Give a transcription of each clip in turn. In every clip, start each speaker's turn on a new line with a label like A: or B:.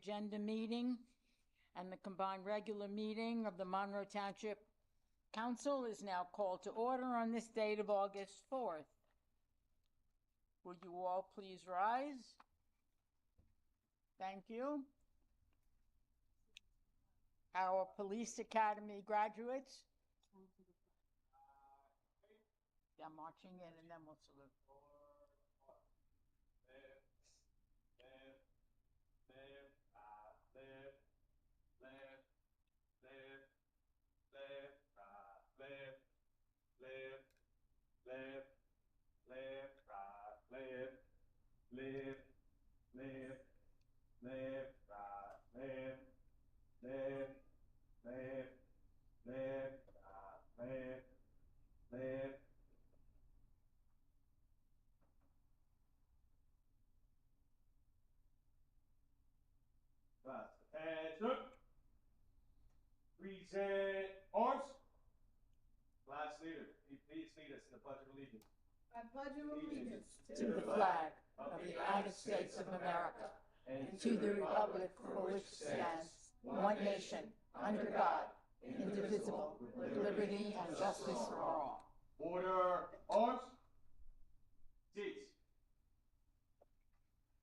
A: agenda meeting, and the combined regular meeting of the Monroe Township Council is now called to order on this date of August 4th. Would you all please rise? Thank you. Our Police Academy graduates. They're marching in and then we'll salute.
B: Present arms. Class leader, please lead us in the Pledge of Allegiance.
C: I pledge allegiance
A: To the flag of the United States of America and to the republic for which it stands, one nation, under God, indivisible, with liberty and justice for all.
B: Order, arms. Seats.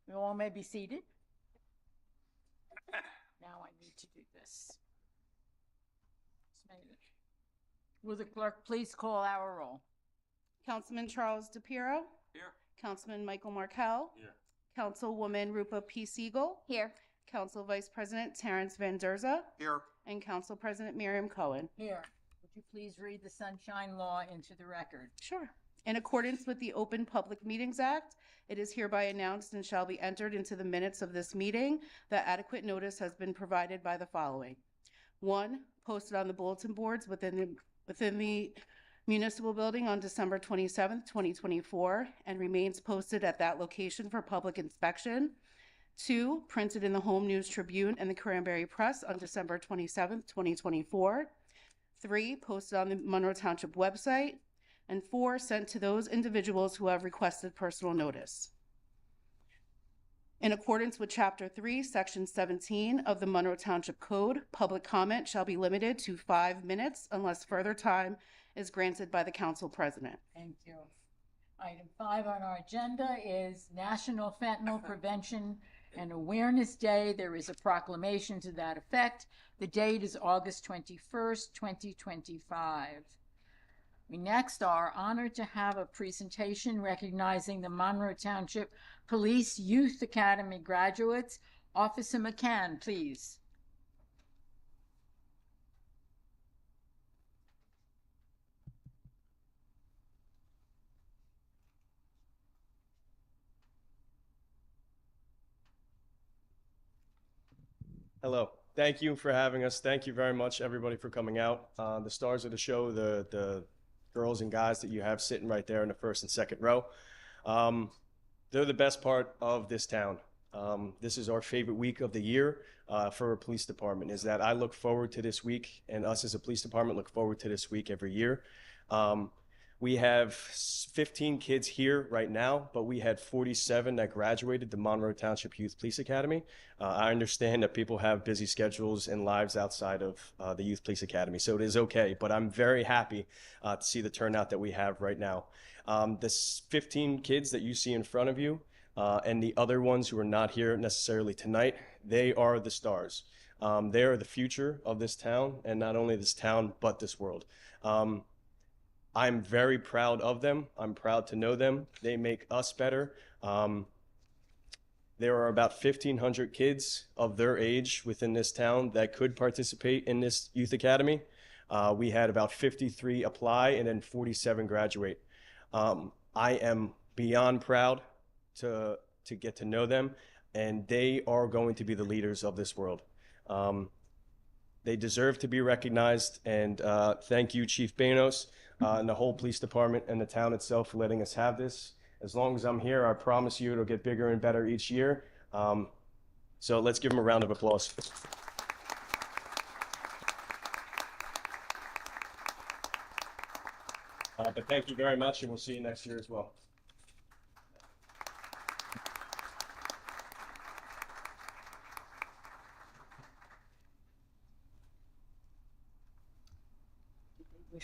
A: You all may be seated. Now I need to do this. Will the clerk please call our roll?
C: Councilman Charles DePiero.
B: Here.
C: Councilman Michael Markell.
B: Here.
C: Councilwoman Rupa P. Siegel.
D: Here.
C: Council Vice President Terrence Van Derza.
B: Here.
C: And Council President Miriam Cohen.
A: Here. Would you please read the Sunshine Law into the record?
C: Sure. In accordance with the Open Public Meetings Act, it is hereby announced and shall be entered into the minutes of this meeting that adequate notice has been provided by the following. 1, posted on the bulletin boards within the municipal building on December 27th, 2024, and remains posted at that location for public inspection. 2, printed in the Home News Tribune and the Cranberry Press on December 27th, 2024. 3, posted on the Monroe Township website. And 4, sent to those individuals who have requested personal notice. In accordance with Chapter 3, Section 17 of the Monroe Township Code, public comment shall be limited to 5 minutes unless further time is granted by the council president.
A: Thank you. Item 5 on our agenda is National Fentanyl Prevention and Awareness Day. There is a proclamation to that effect. The date is August 21st, 2025. We next are honored to have a presentation recognizing the Monroe Township Police Youth Academy graduates. Officer McCann, please.
E: Hello. Thank you for having us. Thank you very much, everybody, for coming out. The stars of the show, the girls and guys that you have sitting right there in the first and second row, they're the best part of this town. This is our favorite week of the year for a police department, is that I look forward to this week, and us as a police department look forward to this week every year. We have 15 kids here right now, but we had 47 that graduated the Monroe Township Youth Police Academy. I understand that people have busy schedules and lives outside of the Youth Police Academy, so it is okay, but I'm very happy to see the turnout that we have right now. The 15 kids that you see in front of you and the other ones who are not here necessarily tonight, they are the stars. They are the future of this town, and not only this town, but this world. I'm very proud of them. I'm proud to know them. They make us better. There are about 1,500 kids of their age within this town that could participate in this youth academy. We had about 53 apply and then 47 graduate. I am beyond proud to get to know them, and they are going to be the leaders of this world. They deserve to be recognized, and thank you, Chief Banos, and the whole police department and the town itself for letting us have this. As long as I'm here, I promise you it'll get bigger and better each year. So let's give them a round of applause. But thank you very much, and we'll see you next year as well.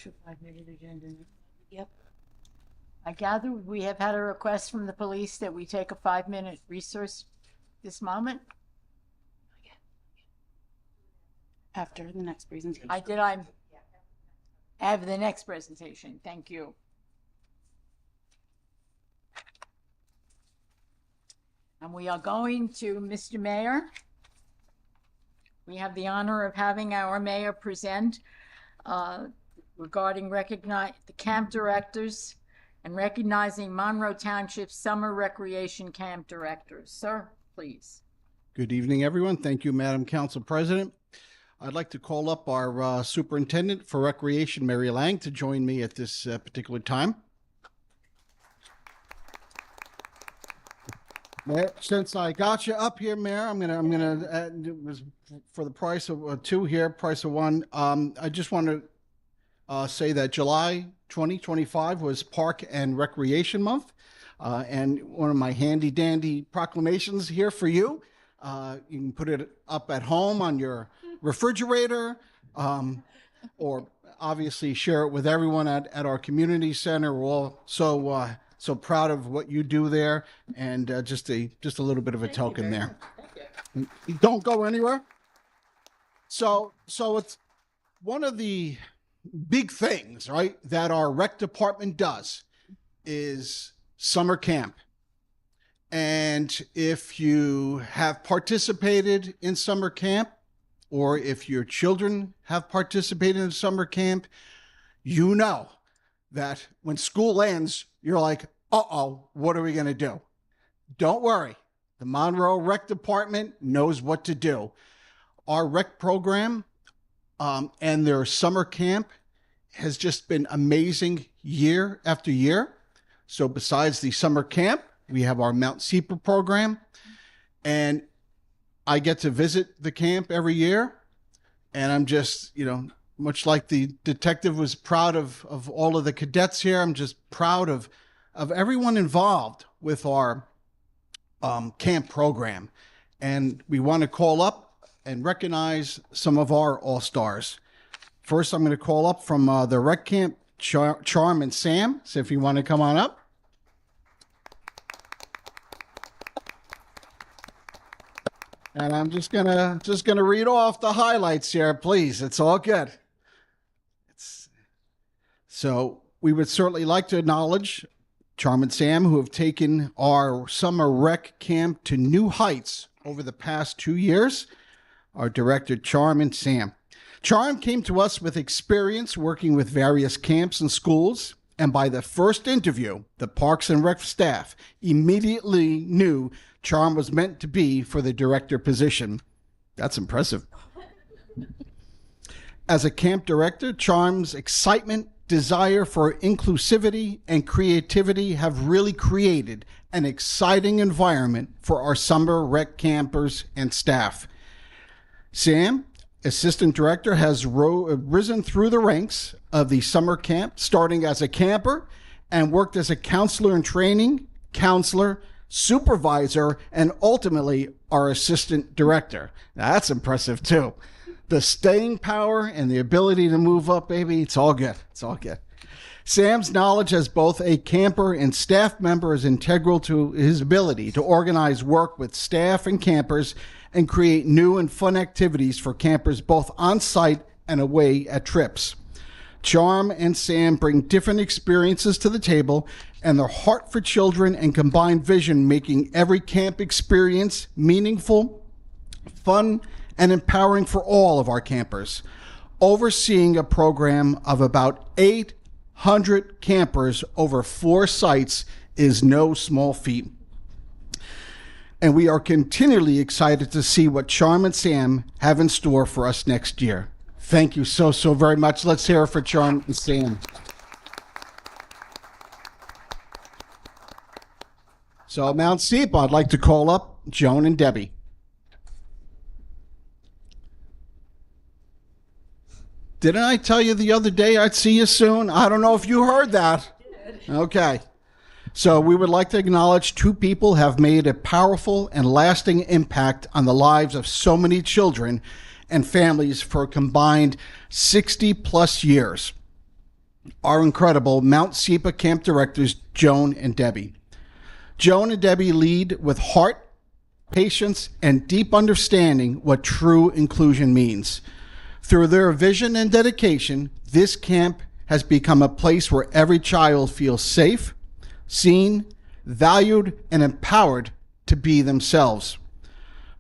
A: Extra 5-minute agenda.
C: Yep.
A: I gather we have had a request from the police that we take a 5-minute resource this moment.
C: After the next presentation.
A: I have the next presentation. Thank you. And we are going to Mr. Mayor. We have the honor of having our mayor present regarding the camp directors and recognizing Monroe Township Summer Recreation Camp Directors. Sir, please.
D: Good evening, everyone. Thank you, Madam Council President. I'd like to call up our Superintendent for Recreation, Mary Lang, to join me at this particular time. Mayor, since I got you up here, Mayor, I'm gonna add, it was for the price of two here, price of one. I just want to say that July 2025 was Park and Recreation Month, and one of my handy dandy proclamations here for you. You can put it up at home on your refrigerator, or obviously share it with everyone at our community center. We're all so proud of what you do there, and just a little bit of a token there. You don't go anywhere. So it's one of the big things, right, that our rec department does is summer camp. And if you have participated in summer camp, or if your children have participated in summer camp, you know that when school ends, you're like, uh-oh, what are we going to do? Don't worry. The Monroe Rec Department knows what to do. Our rec program and their summer camp has just been amazing year after year. So besides the summer camp, we have our Mount Seeper program, and I get to visit the camp every year, and I'm just, much like the detective was proud of all of the cadets here, I'm just proud of everyone involved with our camp program. And we want to call up and recognize some of our all-stars. First, I'm going to call up from the rec camp, Charm and Sam, so if you want to come on up. And I'm just gonna read off the highlights here, please. It's all good. So we would certainly like to acknowledge Charm and Sam, who have taken our summer rec camp to new heights over the past 2 years. Our director, Charm and Sam. Charm came to us with experience working with various camps and schools, and by the first interview, the Parks and Rec staff immediately knew Charm was meant to be for the director position. That's impressive. As a camp director, Charm's excitement, desire for inclusivity, and creativity have really created an exciting environment for our summer rec campers and staff. Sam, assistant director, has risen through the ranks of the summer camp, starting as a camper and worked as a counselor in training, counselor, supervisor, and ultimately our assistant director. Now, that's impressive too. The staying power and the ability to move up, baby, it's all good. It's all good. Sam's knowledge as both a camper and staff member is integral to his ability to organize work with staff and campers and create new and fun activities for campers both on site and away at trips. Charm and Sam bring different experiences to the table, and their heart for children and combined vision making every camp experience meaningful, fun, and empowering for all of our campers. Overseeing a program of about 800 campers over 4 sites is no small feat. And we are continually excited to see what Charm and Sam have in store for us next year. Thank you so very much. Let's hear it for Charm and Sam. So Mount Seeper, I'd like to call up Joan and Debbie. Didn't I tell you the other day I'd see you soon? I don't know if you heard that. Okay. So we would like to acknowledge 2 people have made a powerful and lasting impact on the lives of so many children and families for a combined 60 plus years. our incredible Mount SEPA camp directors, Joan and Debbie. Joan and Debbie lead with heart, patience, and deep understanding what true inclusion means. Through their vision and dedication, this camp has become a place where every child feels safe, seen, valued, and empowered to be themselves.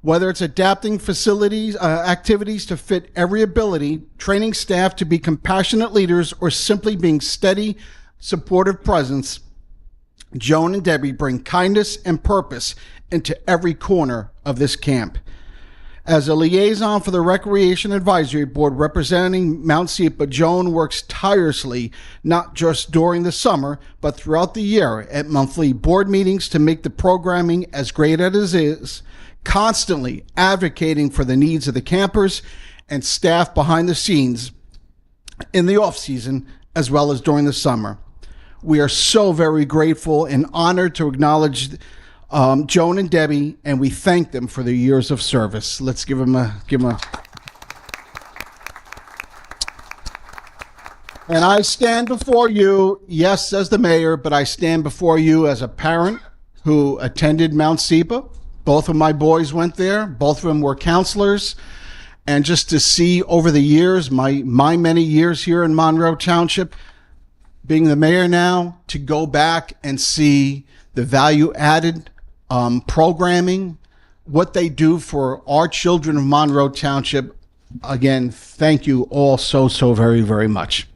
D: Whether it's adapting facilities, activities to fit every ability, training staff to be compassionate leaders, or simply being steady, supportive presence, Joan and Debbie bring kindness and purpose into every corner of this camp. As a liaison for the Recreation Advisory Board representing Mount SEPA, Joan works tirelessly, not just during the summer, but throughout the year at monthly board meetings to make the programming as great as it is, constantly advocating for the needs of the campers and staff behind the scenes in the off-season as well as during the summer. We are so very grateful and honored to acknowledge Joan and Debbie, and we thank them for their years of service. Let's give them a. And I stand before you, yes, as the mayor, but I stand before you as a parent who attended Mount SEPA. Both of my boys went there. Both of them were counselors. And just to see over the years, my many years here in Monroe Township, being the mayor now, to go back and see the value added programming, what they do for our children of Monroe Township. Again, thank you all so very, very much.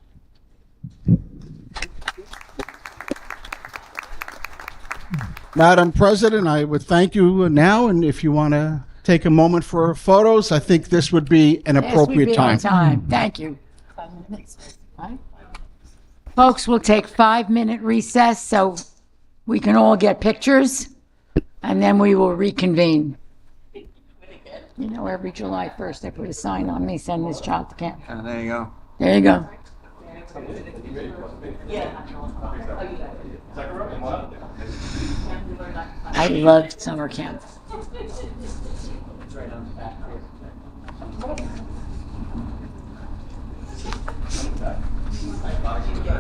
D: Madam President, I would thank you now, and if you want to take a moment for photos, I think this would be an appropriate time.
A: Thank you. 5 minutes. All right. Folks, we'll take 5-minute recess so we can all get pictures, and then we will reconvene. You know, every July 1st, they put a sign on me, send this child to camp.
F: There you go.
A: There you go. I loved summer camp.
G: We're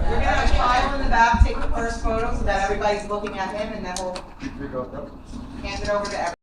G: gonna have Kyle in the back take the first photo so that everybody's looking at him, and then we'll hand it over to everyone.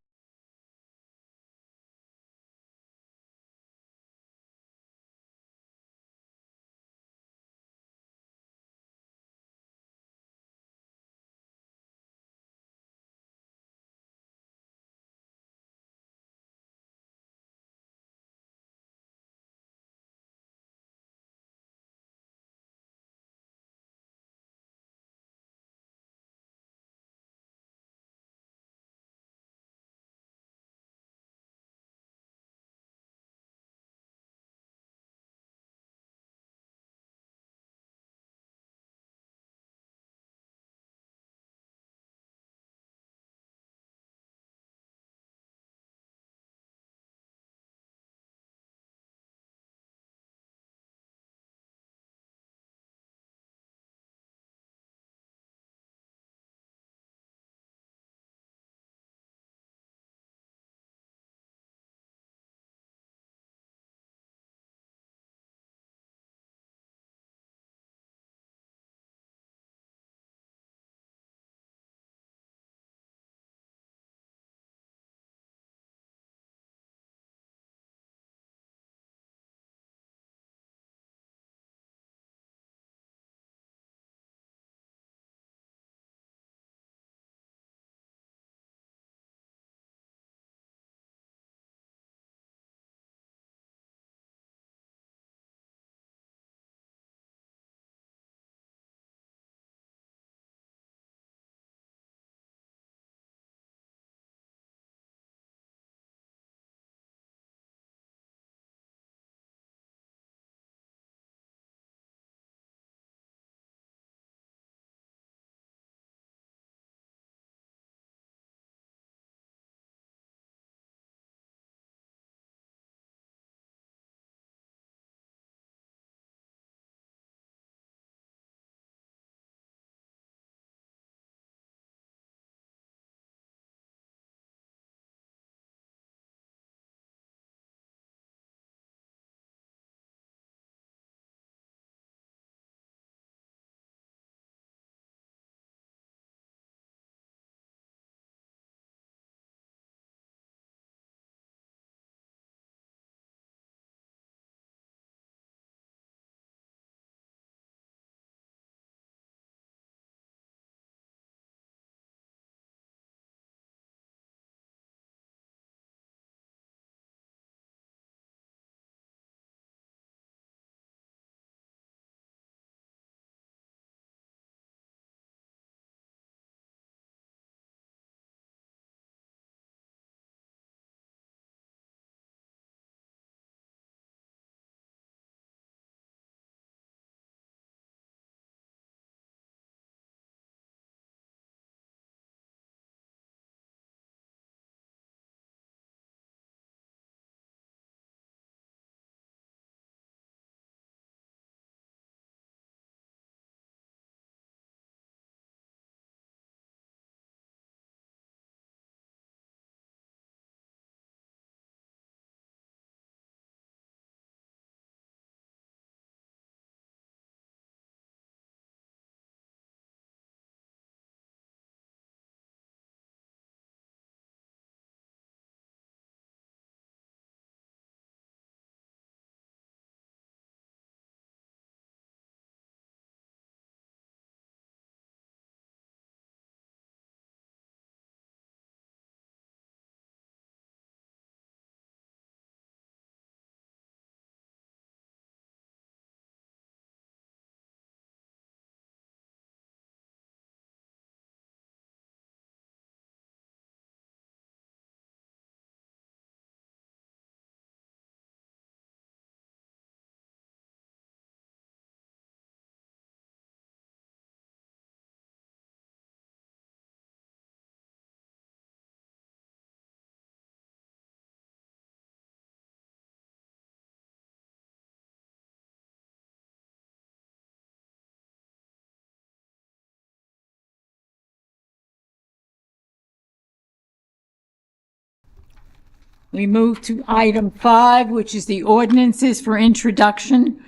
A: We move to item 5, which is the ordinances for introduction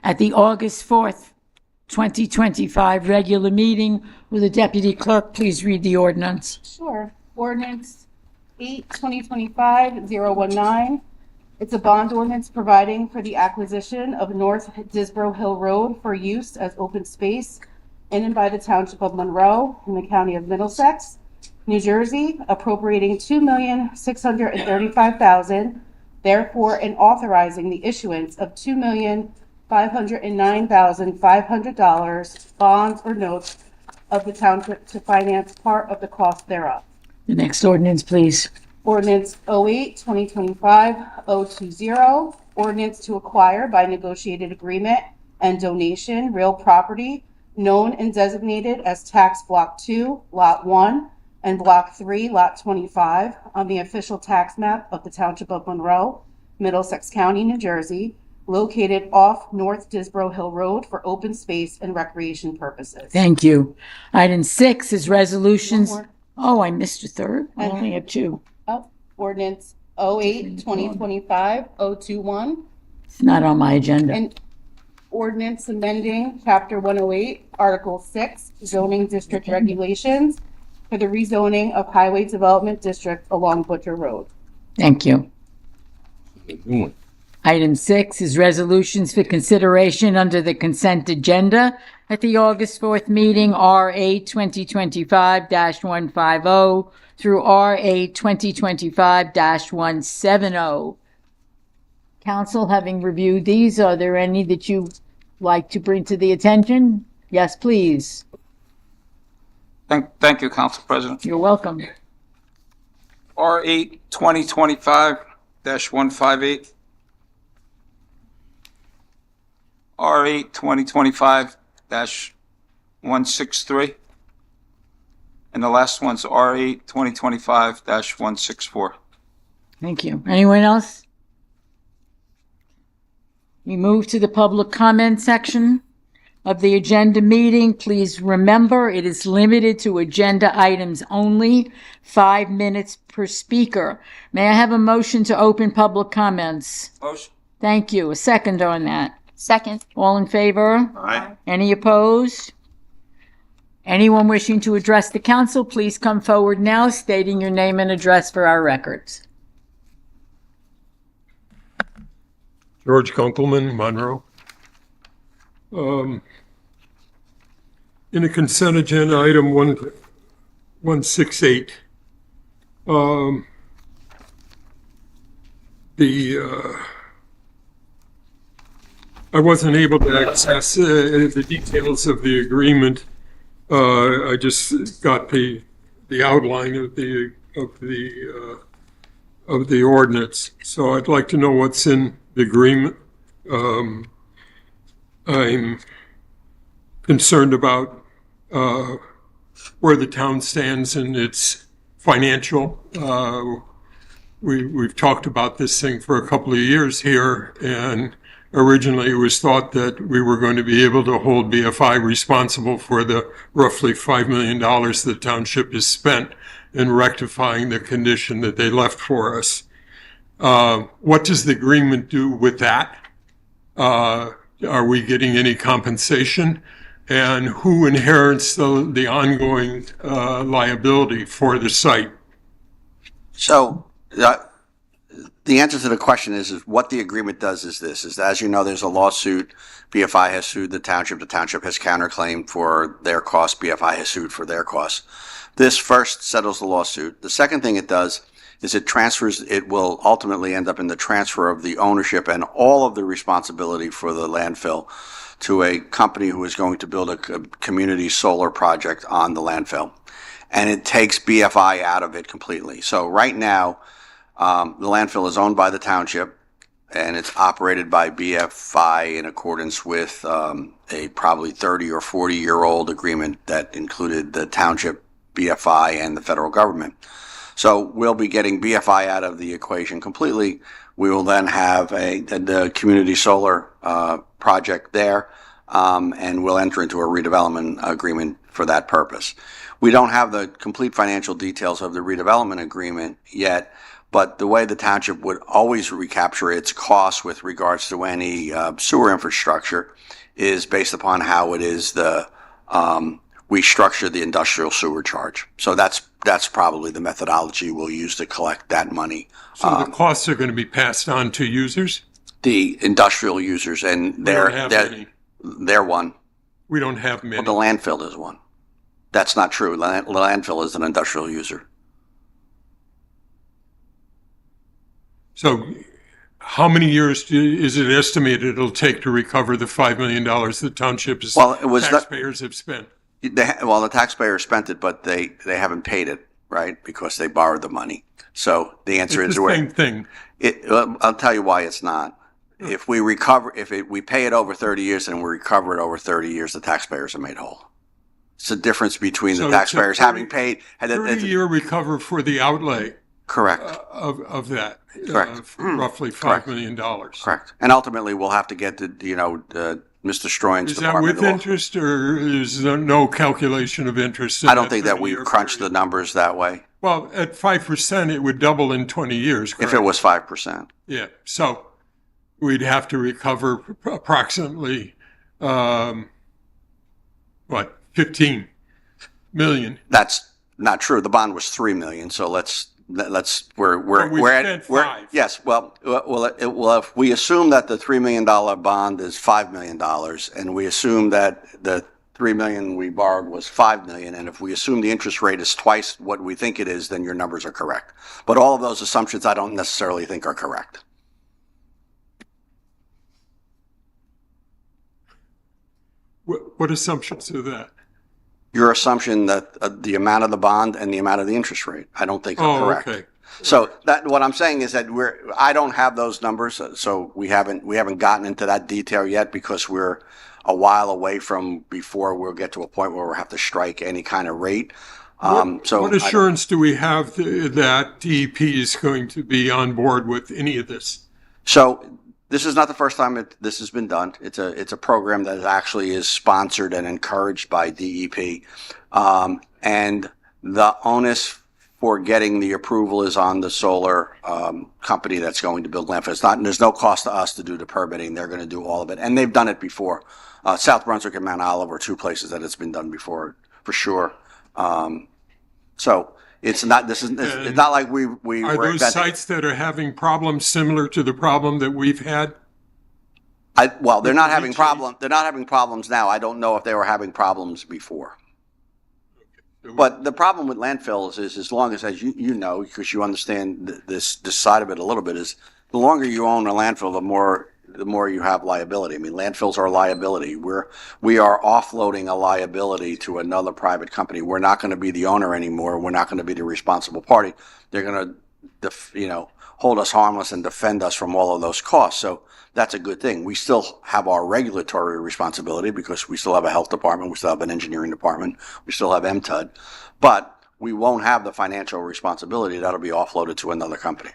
A: at the August 4th, 2025 regular meeting. Will the deputy clerk please read the ordinance?
C: Sure. Ordinance 8/2025-019. It's a bond ordinance providing for the acquisition of North Disbro Hill Road for use as open space in and by the Township of Monroe in the County of Middlesex, New Jersey, appropriating $2,635,000, therefore, and authorizing the issuance of $2,509,500 bonds or notes of the township to finance part of the cost thereof.
A: The next ordinance, please.
C: Ordinance 08/2025-020, ordinance to acquire by negotiated agreement and donation real property known and designated as Tax Block 2, Lot 1, and Block 3, Lot 25, on the official tax map of the Township of Monroe, Middlesex County, New Jersey, located off North Disbro Hill Road for open space and recreation purposes.
A: Thank you. Item 6 is resolutions.
C: One more.
A: Oh, I missed a third. I only have 2.
C: Oh, ordinance 08/2025-021.
A: It's not on my agenda.
C: And ordinance amending Chapter 108, Article 6, zoning district regulations for the rezoning of highway development district along Butcher Road.
A: Thank you. Item 6 is resolutions for consideration under the consent agenda at the August 4th meeting, RA 2025-150 through RA 2025-170. Council, having reviewed these, are there any that you'd like to bring to the attention? Yes, please.
F: Thank you, Council President.
A: You're welcome.
F: R8 2025-158. R8 2025-163. And the last one's R8 2025-164.
A: Thank you. Anyone else? We move to the public comment section of the agenda meeting. Please remember, it is limited to agenda items only, 5 minutes per speaker. May I have a motion to open public comments?
F: Motion.
A: Thank you. A second on that.
H: Second.
A: All in favor?
F: Aye.
A: Any opposed? Anyone wishing to address the council, please come forward now, stating your name and address for our records.
I: George Kunkelman, Monroe. In the consent agenda, item 168, I wasn't able to access the details of the agreement. I just got the outline of the ordinance. So I'd like to know what's in the agreement. I'm concerned about where the town stands in its financial. We've talked about this thing for a couple of years here, and originally it was thought that we were going to be able to hold BFI responsible for the roughly $5 million the township has spent in rectifying the condition that they left for us. What does the agreement do with that? Are we getting any compensation? And who inherits the ongoing liability for the site?
J: So the answer to the question is what the agreement does is this, is as you know, there's a lawsuit. BFI has sued the township has counterclaimed for their costs, BFI has sued for their costs. This first settles the lawsuit. The second thing it does is it will ultimately end up in the transfer of the ownership and all of the responsibility for the landfill to a company who is going to build a community solar project on the landfill. And it takes BFI out of it completely. So right now, the landfill is owned by the township and it's operated by BFI in accordance with a probably 30 or 40-year-old agreement that included the township, BFI, and the federal government. So we'll be getting BFI out of the equation completely. We will then have the community solar project there, and we'll enter into a redevelopment agreement for that purpose. We don't have the complete financial details of the redevelopment agreement yet, But the way the township would always recapture its costs with regards to any sewer infrastructure is based upon how it is we structure the industrial sewer charge. So that's probably the methodology we'll use to collect that money.
I: So the costs are going to be passed on to users?
J: The industrial users, and
I: We don't have any.
J: they're one.
I: We don't have
J: Well,
I: many.
J: the landfill is one. That's not true. The landfill is an industrial user.
I: So how many years is it estimated it'll take to recover the $5 million the township's
J: Well, it was
I: taxpayers have spent?
J: The taxpayers spent it, but they haven't paid it, right? Because they borrowed the money. So the answer
I: It's
J: is
I: the same thing.
J: I'll tell you why it's not. If we pay it over 30 years and we recover it over 30 years, the taxpayers are made whole. It's the difference between
I: So
J: the
I: it's a
J: taxpayers having
I: 30
J: paid.
I: 30-year recover for the outlay
J: Correct.
I: of that.
J: Correct.
I: Roughly $5
J: Correct.
I: million.
J: Correct. And ultimately, we'll have to get Mr. Stroin's
I: Is that
J: department.
I: with interest, or is there no calculation of interest? In
J: I don't think that we
I: 30-year
J: crunched the
I: period?
J: numbers that way.
I: Well, at 5%, it would double in 20 years, correct?
J: If it was 5%.
I: Yeah, so we'd have to recover approximately, 15 million.
J: That's not true. The bond was 3 million. So we're
I: we spent five.
J: Yes. Well, if we assume that the $3 million bond is $5 million, and we assume that the $3 million we borrowed was $5 million, and if we assume the interest rate is twice what we think it is, then your numbers are correct. But all of those assumptions I don't necessarily think are correct.
I: What assumptions are that?
J: Your assumption that the amount of the bond and the amount of the interest rate, I don't think are correct.
I: Okay.
J: So what I'm saying is that I don't have those numbers, so we haven't gotten into that detail yet because we're a while away from before we'll get to a point where we'll have to strike any kind of rate.
I: What assurance do we have that DEP is going to be on board with any of this?
J: So this is not the first time this has been done. It's a program that actually is sponsored and encouraged by DEP, and the onus for getting the approval is on the solar company that's going to build landfill. There's no cost to us to do the permitting. They're going to do all of it, and they've done it before. South Brunswick and Mount Olive are two places that it's been done before, for sure. So it's not. It's not like we
I: Are
J: were
I: those
J: inventing-
I: sites that are having problems similar to the problem that we've had?
J: They're not having problem. They're not having problems now. I don't know if they were having problems before. But the problem with landfills is, as long as you know, because you understand this side of it a little bit, is the longer you own a landfill, the more you have liability. I mean, landfills are a liability. We are offloading a liability to another private company. We're not going to be the owner anymore. We're not going to be the responsible party. They're going to, hold us harmless and defend us from all of those costs. So that's a good thing. We still have our regulatory responsibility because we still have a health department. We still have an engineering department. We still have MTUD, but we won't have the financial responsibility. That'll be offloaded to another company.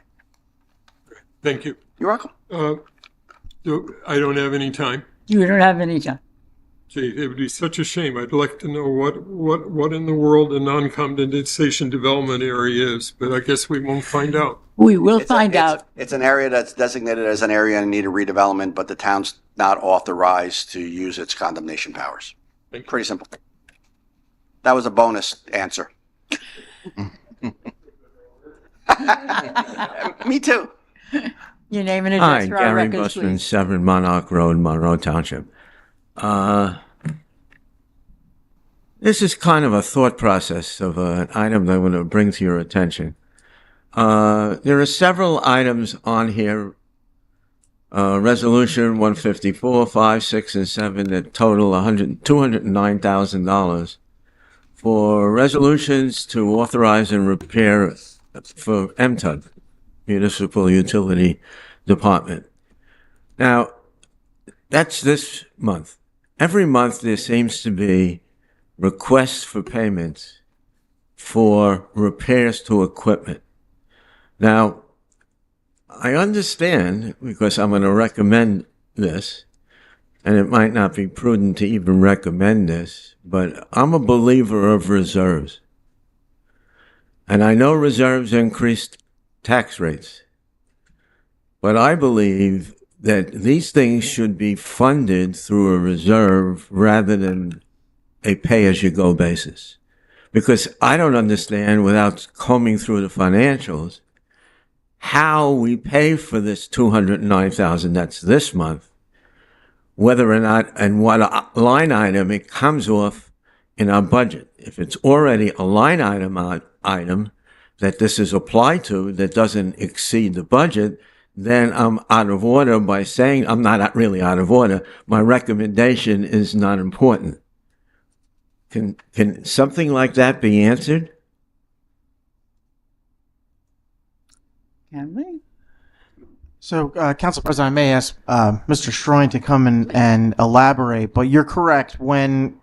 I: Thank you.
J: You're welcome.
I: I don't have any time.
A: You don't have any time.
I: Gee, it would be such a shame. I'd like to know what in the world a non-condensation development area is, but I guess we won't find out.
A: We will find out.
J: It's an area that's designated as an area in need of redevelopment, but the town's not authorized to use its condemnation powers. Pretty simple. That was a bonus answer. Me too.
A: Your name and
H: Hi,
A: address for our
H: Gary
A: records,
H: Busman,
A: please.
H: 7 Monarch Road, Monroe Township. This is kind of a thought process of an item that I'm going to bring to your attention. There are several items on here, Resolution 154, 5, 6, and 7 that total $209,000 for resolutions to authorize and repair for MTUD, Municipal Utility Department. Now, that's this month. Every month there seems to be requests for payments for repairs to equipment. Now, I understand, because I'm going to recommend this, and it might not be prudent to even recommend this, but I'm a believer of reserves. And I know reserves increased tax rates. But I believe that these things should be funded through a reserve rather than a pay-as-you-go basis. Because I don't understand, without combing through the financials, how we pay for this $209,000 that's this month, whether or not and what line item it comes off in our budget. If it's already a line item that this is applied to that doesn't exceed the budget, then I'm out of order by saying I'm not really out of order. My recommendation is not important. Can something like that be answered?
A: Can we?
K: So, Council President, I may ask Mr. Stroin to come and elaborate, but you're correct. When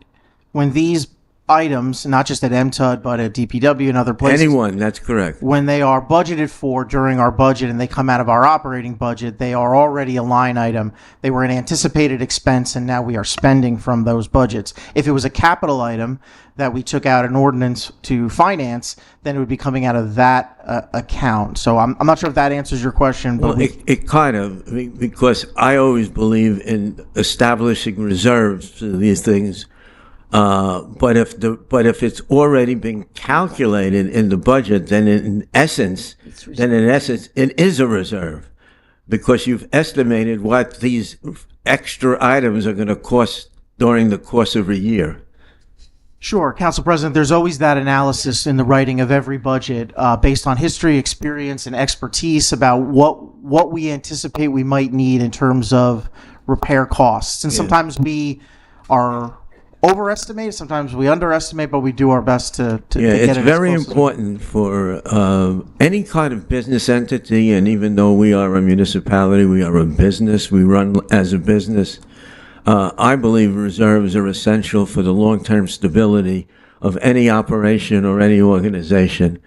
K: these items, not just at MTUD, but at DPW and other places.
H: Anyone, that's correct.
K: When they are budgeted for during our budget and they come out of our operating budget, they are already a line item. They were an anticipated expense, and now we are spending from those budgets. If it was a capital item that we took out an ordinance to finance, then it would be coming out of that account. So I'm not sure if that answers your question. But
H: Well, it kind of, because I always believe in establishing reserves for these things. But if it's already been calculated in the budget, then in essence, it is a reserve, because you've estimated what these extra items are going to cost during the course of a year.
K: Sure, Council President, there's always that analysis in the writing of every budget based on history, experience, and expertise about what we anticipate we might need in terms of repair costs. And sometimes we are overestimate, sometimes we underestimate, but we do our best to get it
H: It's
K: as
H: very
K: close as-
H: important for any kind of business entity, and even though we are a municipality, we are a business, we run as a business. I believe reserves are essential for the long-term stability of any operation or any organization.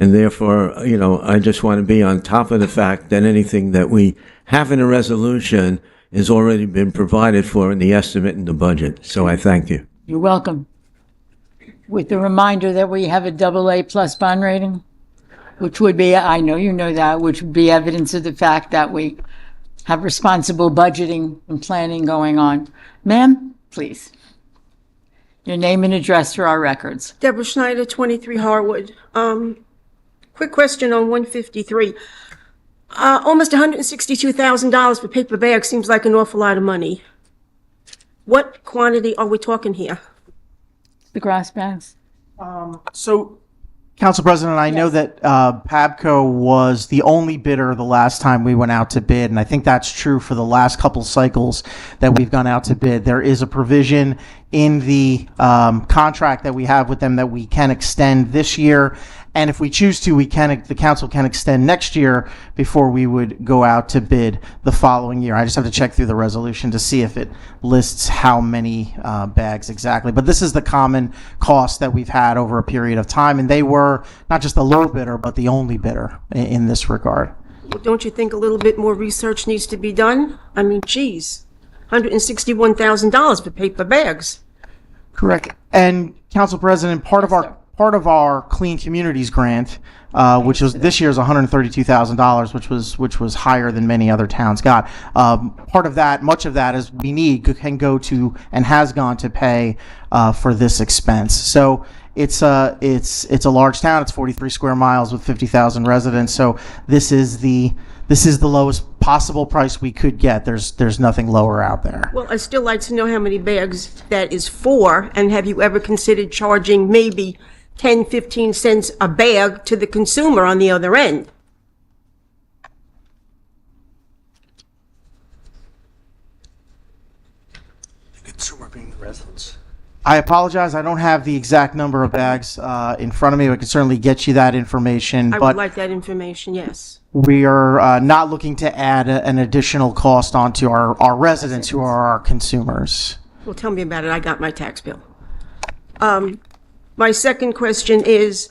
H: And therefore, I just want to be on top of the fact that anything that we have in a resolution has already been provided for in the estimate in the budget. So I thank you.
A: You're welcome. With the reminder that we have a AA+ bond rating, which would be, I know you know that, which would be evidence of the fact that we have responsible budgeting and planning going on. Ma'am, please. Your name and address for our records.
L: Deborah Schneider, 23 Harwood. Quick question on 153. Almost $162,000 for paper bags seems like an awful lot of money. What quantity are we talking here?
A: The grass bags.
K: So, Council President, I know that PABCO was the only bidder the last time we went out to bid, and I think that's true for the last couple cycles that we've gone out to bid. There is a provision in the contract that we have with them that we can extend this year, and if we choose to, the council can extend next year before we would go out to bid the following year. I just have to check through the resolution to see if it lists how many bags exactly. But this is the common cost that we've had over a period of time, and they were not just the low bidder, but the only bidder in this regard.
L: Well, don't you think a little bit more research needs to be done? I mean, geez, $161,000 for paper bags.
K: Correct. And Council President, part of our Clean Communities grant, which was this year's $132,000, which was higher than many other towns got. Part of that, much of that, is we need can go to and has gone to pay for this expense. So it's a large town. It's 43 square miles with 50,000 residents. So this is the lowest possible price we could get. There's nothing lower out there.
L: Well, I'd still like to know how many bags that is for, and have you ever considered charging maybe 10, 15 cents a bag to the consumer on the other end?
K: Consumer being the residents. I apologize. I don't have the exact number of bags in front of me. I can certainly get you that information.
L: I
K: but
L: would like that information, yes.
K: we are not looking to add an additional cost onto our residents who are our consumers.
L: Well, tell me about it. I got my tax bill. My second question is,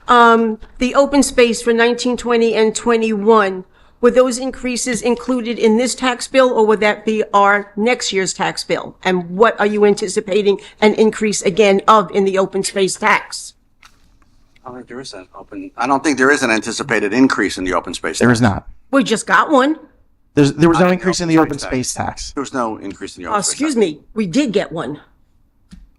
L: the open space for 19, 20, and 21, were those increases included in this tax bill, or would that be our next year's tax bill? And what are you anticipating an increase again of in the open space tax?
J: I don't think there is I don't think there is an anticipated increase in the open space.
K: There is not.
L: We just got one.
K: There was no
J: Not
K: increase in the open space tax.
J: There was no increase in the open space
L: Excuse
J: tax.
L: me, we did get one.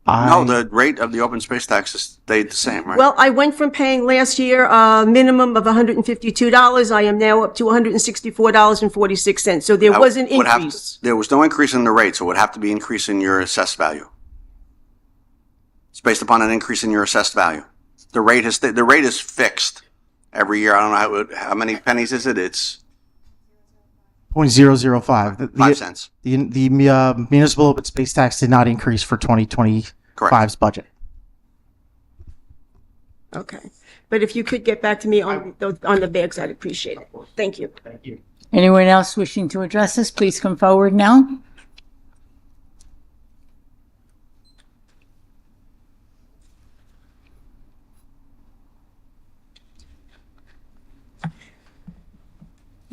J: No, the rate of the open space tax has stayed the same, right?
L: Well, I went from paying last year a minimum of $152. I am now up to $164.46. So there was an
J: Would have to-
L: increase.
J: There was no increase in the rate, so it would have to be increase in your assessed value. It's based upon an increase in your assessed value. The rate is fixed every year. I don't know how many pennies is it? It's
K: 0.005.
J: 5 cents.
K: The municipal open space tax did not increase for 2025's budget.
L: Okay. But if you could get back to me on the bags, I'd appreciate it. Thank you.
A: Anyone else wishing to address us, please come forward now.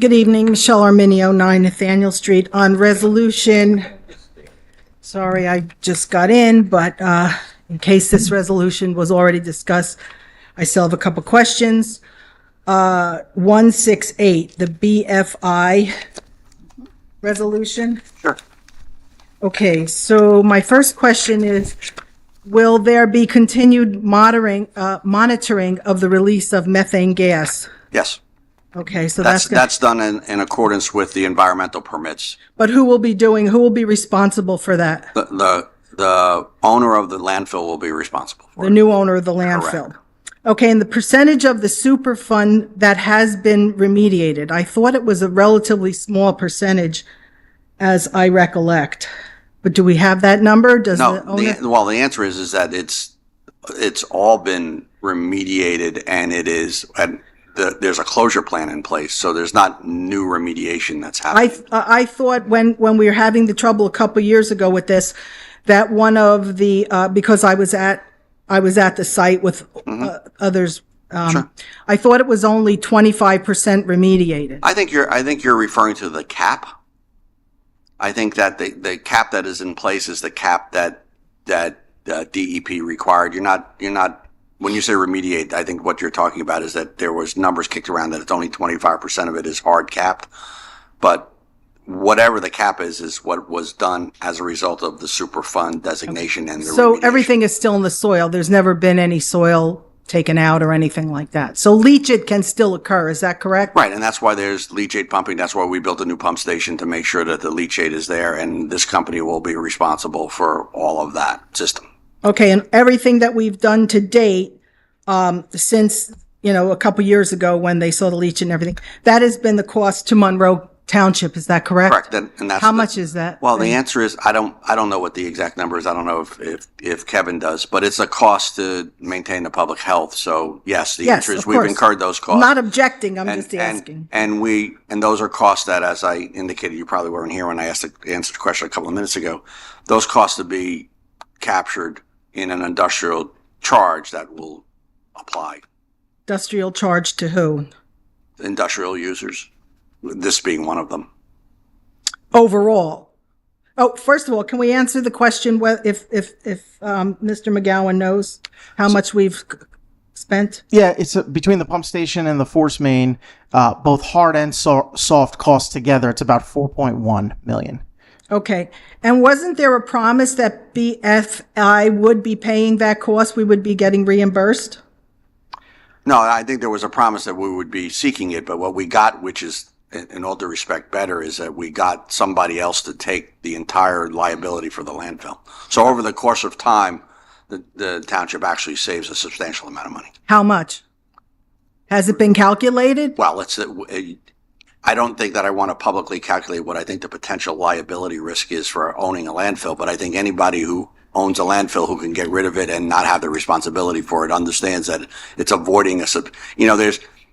M: Good evening, Michelle Arminio, 9 Nathaniel Street. On resolution, sorry, I just got in, but in case this resolution was already discussed, I still have a couple questions. 168, the BFI resolution.
J: Sure.
M: Okay, so my first question is, will there be continued monitoring of the release of methane gas?
J: Yes.
M: Okay, so
J: That's done in accordance with the environmental permits.
M: But who will be responsible for that?
J: The owner of the landfill will be responsible for
M: The new owner of the landfill. Okay, and the percentage of the Superfund that has been remediated, I thought it was a relatively small percentage, as I recollect. But do we have that number? Does
J: No,
M: the owner?
J: the answer is that it's all been remediated and there's a closure plan in place, so there's not new remediation that's happening.
M: I thought when we were having the trouble a couple years ago with this, that one of the because I was at the site with others.
J: Sure.
M: I thought it was only 25% remediated.
J: I think you're referring to the cap. I think that the cap that is in place is the cap that DEP required. You're not. When you say remediate, I think what you're talking about is that there was numbers kicked around that it's only 25% of it is hard capped. But whatever the cap is what was done as a result of the Superfund designation and the
M: So
J: remediation.
M: everything is still in the soil. There's never been any soil taken out or anything like that. So leachate can still occur. Is that correct?
J: Right, and that's why there's leachate pumping. That's why we built a new pump station to make sure that the leachate is there, and this company will be responsible for all of that system.
M: Okay, and everything that we've done to date, since, a couple years ago when they saw the leach and everything, that has been the cost to Monroe Township. Is that correct?
J: Correct, and that's
M: How much is that?
J: Well, the answer is I don't know what the exact number is. I don't know if Kevin does, but it's a cost to maintain the public health. So yes, the answer is
M: of
J: we've
M: course.
J: incurred those costs.
M: I'm not objecting. I'm just asking.
J: And those are costs that, as I indicated, you probably weren't here when I answered the question a couple of minutes ago. Those costs to be captured in an industrial charge that will apply.
M: Industrial charge to who?
J: Industrial users, this being one of them.
M: Overall. Oh, first of all, can we answer the question if Mr. McGowan knows how much we've spent?
K: Yeah, it's between the pump station and the force main, both hard and soft costs together, it's about 4.1 million.
M: Okay. And wasn't there a promise that BFI would be paying that cost? We would be getting reimbursed?
J: No, I think there was a promise that we would be seeking it, but what we got, which is in all due respect better, is that we got somebody else to take the entire liability for the landfill. So over the course of time, the township actually saves a substantial amount of money.
M: How much? Has it been calculated?
J: Well, I don't think that I want to publicly calculate what I think the potential liability risk is for owning a landfill, but I think anybody who owns a landfill who can get rid of it and not have the responsibility for it understands that it's avoiding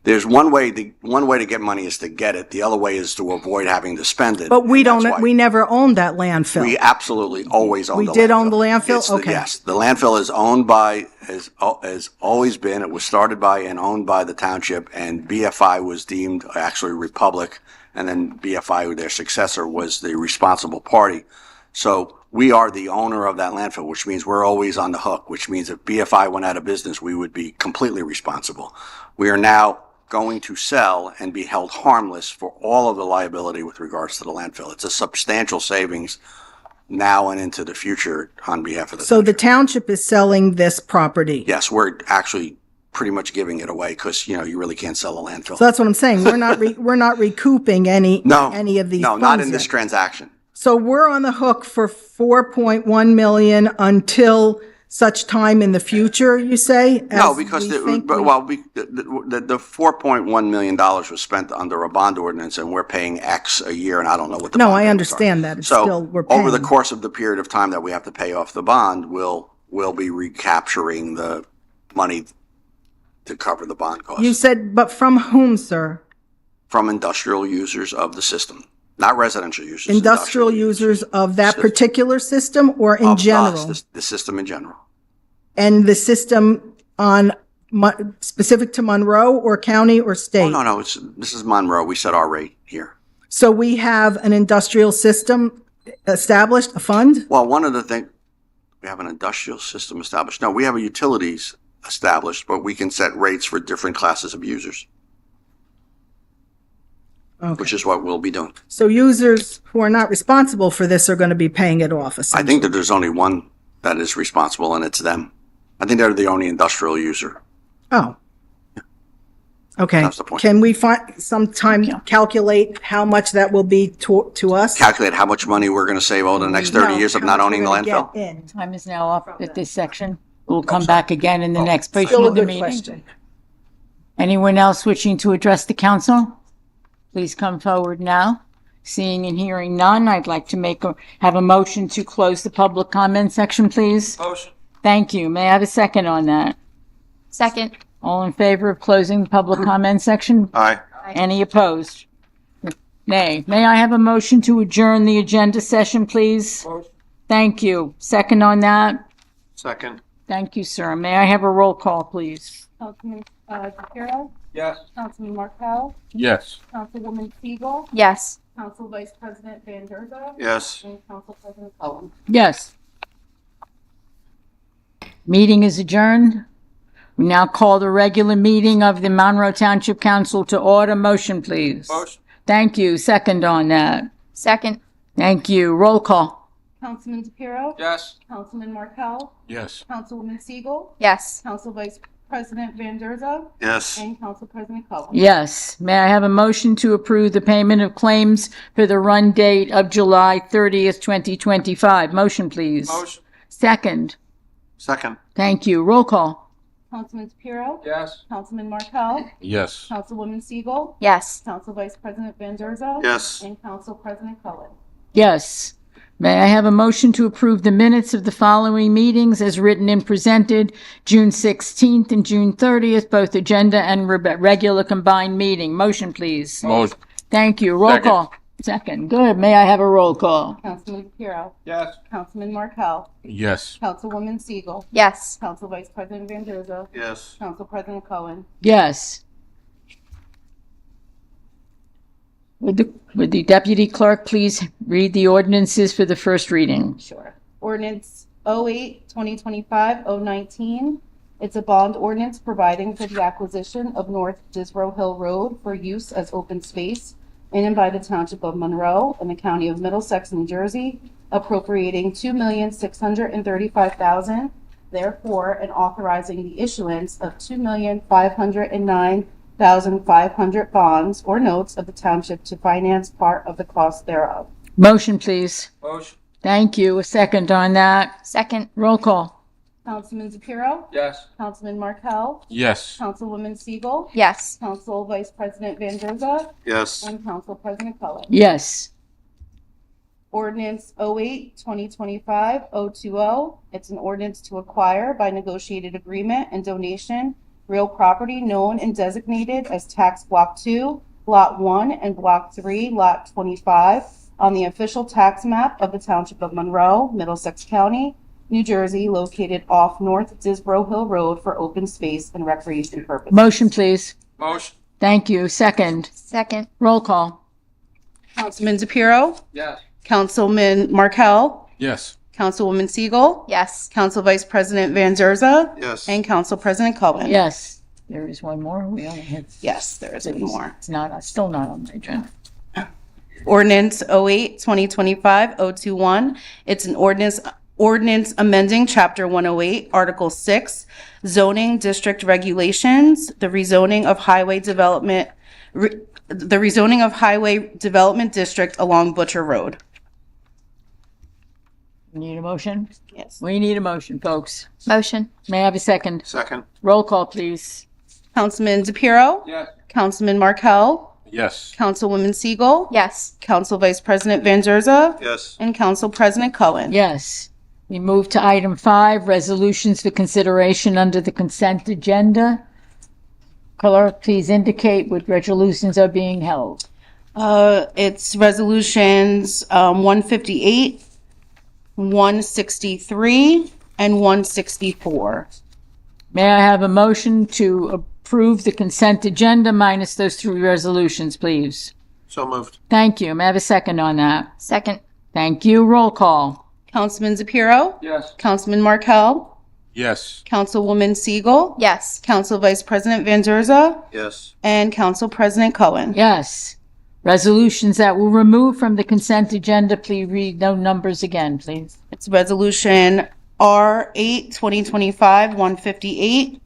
J: there's one way to get money is to get it. The other way is to avoid having to spend it.
M: But we never owned that landfill.
J: We absolutely always owned the landfill.
M: We did own the landfill? Okay.
J: Yes. The landfill is owned by, has always been, it was started by and owned by the township, and BFI was deemed, actually Republic, and then BFI, their successor, was the responsible party. So we are the owner of that landfill, which means we're always on the hook, which means if BFI went out of business, we would be completely responsible. We are now going to sell and be held harmless for all of the liability with regards to the landfill. It's a substantial savings now and into the future on behalf of the
M: So the township is selling this property?
J: Yes, we're actually pretty much giving it away because, you know, you really can't sell a landfill.
M: So that's what I'm saying. We're not recouping any of these
J: No,
M: funds
J: not in this
M: yet.
J: transaction.
M: So we're on the hook for 4.1 million until such time in the future, you say?
J: No,
M: as
J: because
M: we
J: the
M: think we-
J: 4.1 million dollars was spent under a bond ordinance, and we're paying X a year, and I don't know what the
M: No,
J: bond
M: I
J: payments are.
M: understand that. It's
J: So
M: still, we're
J: over the
M: paying.
J: course of the period of time that we have to pay off the bond, we'll be recapturing the money to cover the bond costs
M: You said, but from whom, sir?
J: from industrial users of the system, not residential users.
M: Industrial users of that particular system or in
J: of
M: general?
J: the system in general.
M: And the system on, specific to Monroe or county or
J: Oh,
M: state?
J: no, this is Monroe. We set our rate here.
M: So we have an industrial system established, a fund?
J: Well, one of the things, we have an industrial system established. No, we have a utilities established, but we can set rates for different classes of users, which is what we'll be doing.
M: So users who are not responsible for this are going to be paying it off,
J: I
M: essentially?
J: think that there's only one that is responsible, and it's them. I think they're the only industrial user.
M: Oh. Okay.
J: That's the point.
M: Can we sometime calculate how much that will be to us?
J: Calculate how much money we're going to save over the next 30
M: No,
J: years of
M: how
J: not
M: much
J: owning the
M: we're gonna
J: landfill.
M: get in.
A: Time is now up at this section. We'll come back again in the next portion
M: Still a
A: of the
M: good
A: meeting.
M: question.
A: Anyone else wishing to address the council? Please come forward now. Seeing and hearing none, I'd like to have a motion to close the public comment section, please.
F: Motion.
A: Thank you. May I have a second on that?
N: Second.
A: All in favor of closing the public comment section?
J: Aye.
A: Any opposed? Nay. May I have a motion to adjourn the agenda session, please?
F: Motion.
A: Thank you. Second on that?
F: Second.
A: Thank you, sir. May I have a roll call, please?
C: Councilman Shapiro?
F: Yes.
C: Councilman Markel?
I: Yes.
C: Councilwoman Siegel?
N: Yes.
C: Council Vice President Van Derza?
J: Yes.
C: And Council President Cullen.
A: Yes. Meeting is adjourned. We now call the regular meeting of the Monroe Township Council to order. Motion, please.
F: Motion.
A: Thank you. Second on that.
N: Second.
A: Thank you. Roll call.
C: Councilman Shapiro?
F: Yes.
C: Councilman Markel?
I: Yes.
C: Councilwoman Siegel?
N: Yes.
C: Council Vice President Van Derza?
J: Yes.
C: And Council President Cullen.
A: Yes. May I have a motion to approve the payment of claims for the run date of July 30th, 2025? Motion, please.
F: Motion.
A: Second.
J: Second.
A: Thank you. Roll call.
C: Councilman Shapiro?
F: Yes.
C: Councilman Markel?
I: Yes.
C: Councilwoman Siegel?
N: Yes.
C: Council Vice President Van Derza?
J: Yes.
C: And Council President Cullen.
A: Yes. May I have a motion to approve the minutes of the following meetings as written and presented, June 16th and June 30th, both agenda and regular combined meeting? Motion, please.
I: Motion.
A: Thank you. Roll
I: Second.
A: call. Second. Good. May I have a roll call?
C: Councilman Shapiro?
F: Yes.
C: Councilman Markel?
I: Yes.
C: Councilwoman Siegel?
N: Yes.
C: Council Vice President Van Derza?
J: Yes.
C: Council President Cullen.
A: Yes. Would the deputy clerk please read the ordinances for the first reading?
C: Sure. Ordinance 08-2025-019. It's a bond ordinance providing for the acquisition of North Disbro Hill Road for use as open space in and by the Township of Monroe in the County of Middlesex, New Jersey, appropriating $2,635,000, therefore, and authorizing the issuance of 2,509,500 bonds or notes of the township to finance part of the cost thereof.
A: Motion, please.
F: Motion.
A: Thank you. A second on that.
N: Second.
A: Roll call.
C: Councilman Shapiro?
F: Yes.
C: Councilman Markel?
I: Yes.
C: Councilwoman Siegel?
N: Yes.
C: Council Vice President Van Derza?
J: Yes.
C: And Council President Cullen.
A: Yes.
C: Ordinance 08-2025-020. It's an ordinance to acquire by negotiated agreement and donation real property known and designated as Tax Block 2, Lot 1, and Block 3, Lot 25 on the official tax map of the Township of Monroe, Middlesex County, New Jersey, located off North Disbro Hill Road for open space and recreation purposes.
A: Motion, please.
F: Motion.
A: Thank you. Second.
N: Second.
A: Roll call.
C: Councilman Shapiro?
F: Yes.
C: Councilman Markel?
I: Yes.
C: Councilwoman Siegel,
N: Yes.
C: Council Vice President Van Zerza,
J: Yes.
C: and Council President Cullen.
A: Yes, there is one more. We only had.
C: Yes, there is one more.
A: It's not, still not on the agenda.
C: Ordinance 08-2025-021. It's an ordinance amending Chapter 108, Article 6, zoning district regulations, the rezoning of highway development district along Butcher Road.
A: Need a motion?
C: Yes.
A: We need a motion, folks.
N: Motion.
A: May I have a second?
J: Second.
A: Roll call, please.
C: Councilman DePiero?
J: Yes.
C: Councilman Markel?
J: Yes.
C: Councilwoman Siegel?
N: Yes.
C: Council Vice President Van Zerza?
J: Yes.
C: And Council President Cullen.
A: Yes. We move to item 5, resolutions for consideration under the consent agenda. Clerk, please indicate what resolutions are being held.
C: It's resolutions 158, 163, and 164.
A: May I have a motion to approve the consent agenda minus those 3 resolutions, please?
J: So moved.
A: Thank you. May I have a second on that?
N: Second.
A: Thank you. Roll call.
C: Councilman DePiero?
J: Yes.
C: Councilman Markel?
J: Yes.
C: Councilwoman Siegel?
N: Yes.
C: Council Vice President Van Zerza?
J: Yes.
C: And Council President Cullen.
A: Yes. Resolutions that were removed from the consent agenda, please read those numbers again, please.
C: It's resolution R8-2025-158,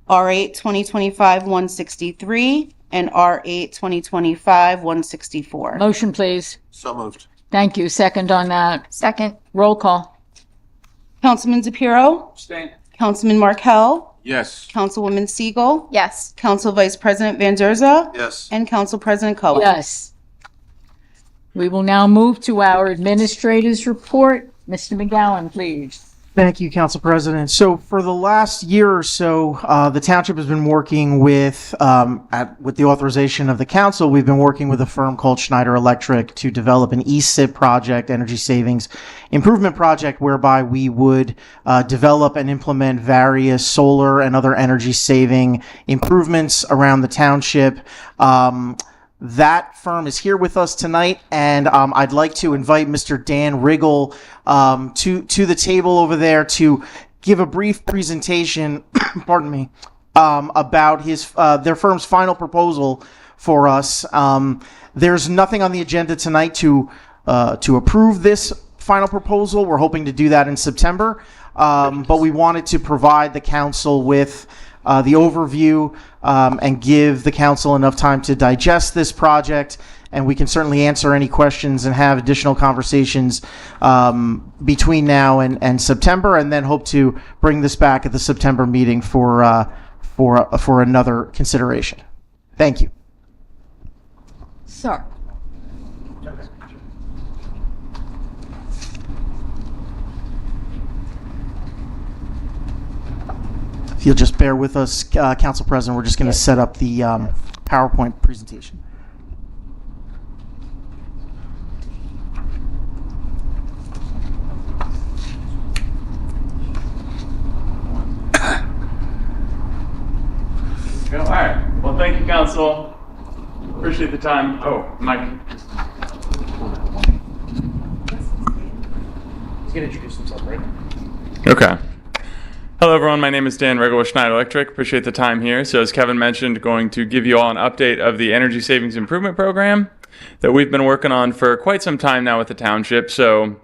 C: R8-2025-163, and R8-2025-164.
A: Motion, please.
J: So moved.
A: Thank you. Second on that.
N: Second.
A: Roll call.
C: Councilman DePiero?
J: Abstain.
C: Councilman Markel?
J: Yes.
C: Councilwoman Siegel?
N: Yes.
C: Council Vice President Van Zerza?
J: Yes.
C: And Council President Cullen.
A: Yes. We will now move to our administrator's report. Mr. McGowan, please.
K: Thank you, Council President. So for the last year or so, the township has been working with the authorization of the council, we've been working with a firm called Schneider Electric to develop an ESIP project, energy savings improvement project, whereby we would develop and implement various solar and other energy saving improvements around the township. That firm is here with us tonight, and I'd like to invite Mr. Dan Riggle to the table over there to give a brief presentation, pardon me, about their firm's final proposal for us. There's nothing on the agenda tonight to approve this final proposal. We're hoping to do that in September, but we wanted to provide the council with the overview and give the council enough time to digest this project, and we can certainly answer any questions and have additional conversations between now and September, and then hope to bring this back at the September meeting for another consideration. Thank you.
A: Sir.
K: If you'll just bear with us, Council President, we're just going to set up the PowerPoint presentation.
O: All right. Well, thank you, Council. Appreciate the time. Oh, Mike.
K: He's going to introduce himself, right?
O: Okay. Hello, everyone. My name is Dan Riggle with Schneider Electric. Appreciate the time here. So as Kevin mentioned, going to give you all an update of the Energy Savings Improvement Program that we've been working on for quite some time now with the township. So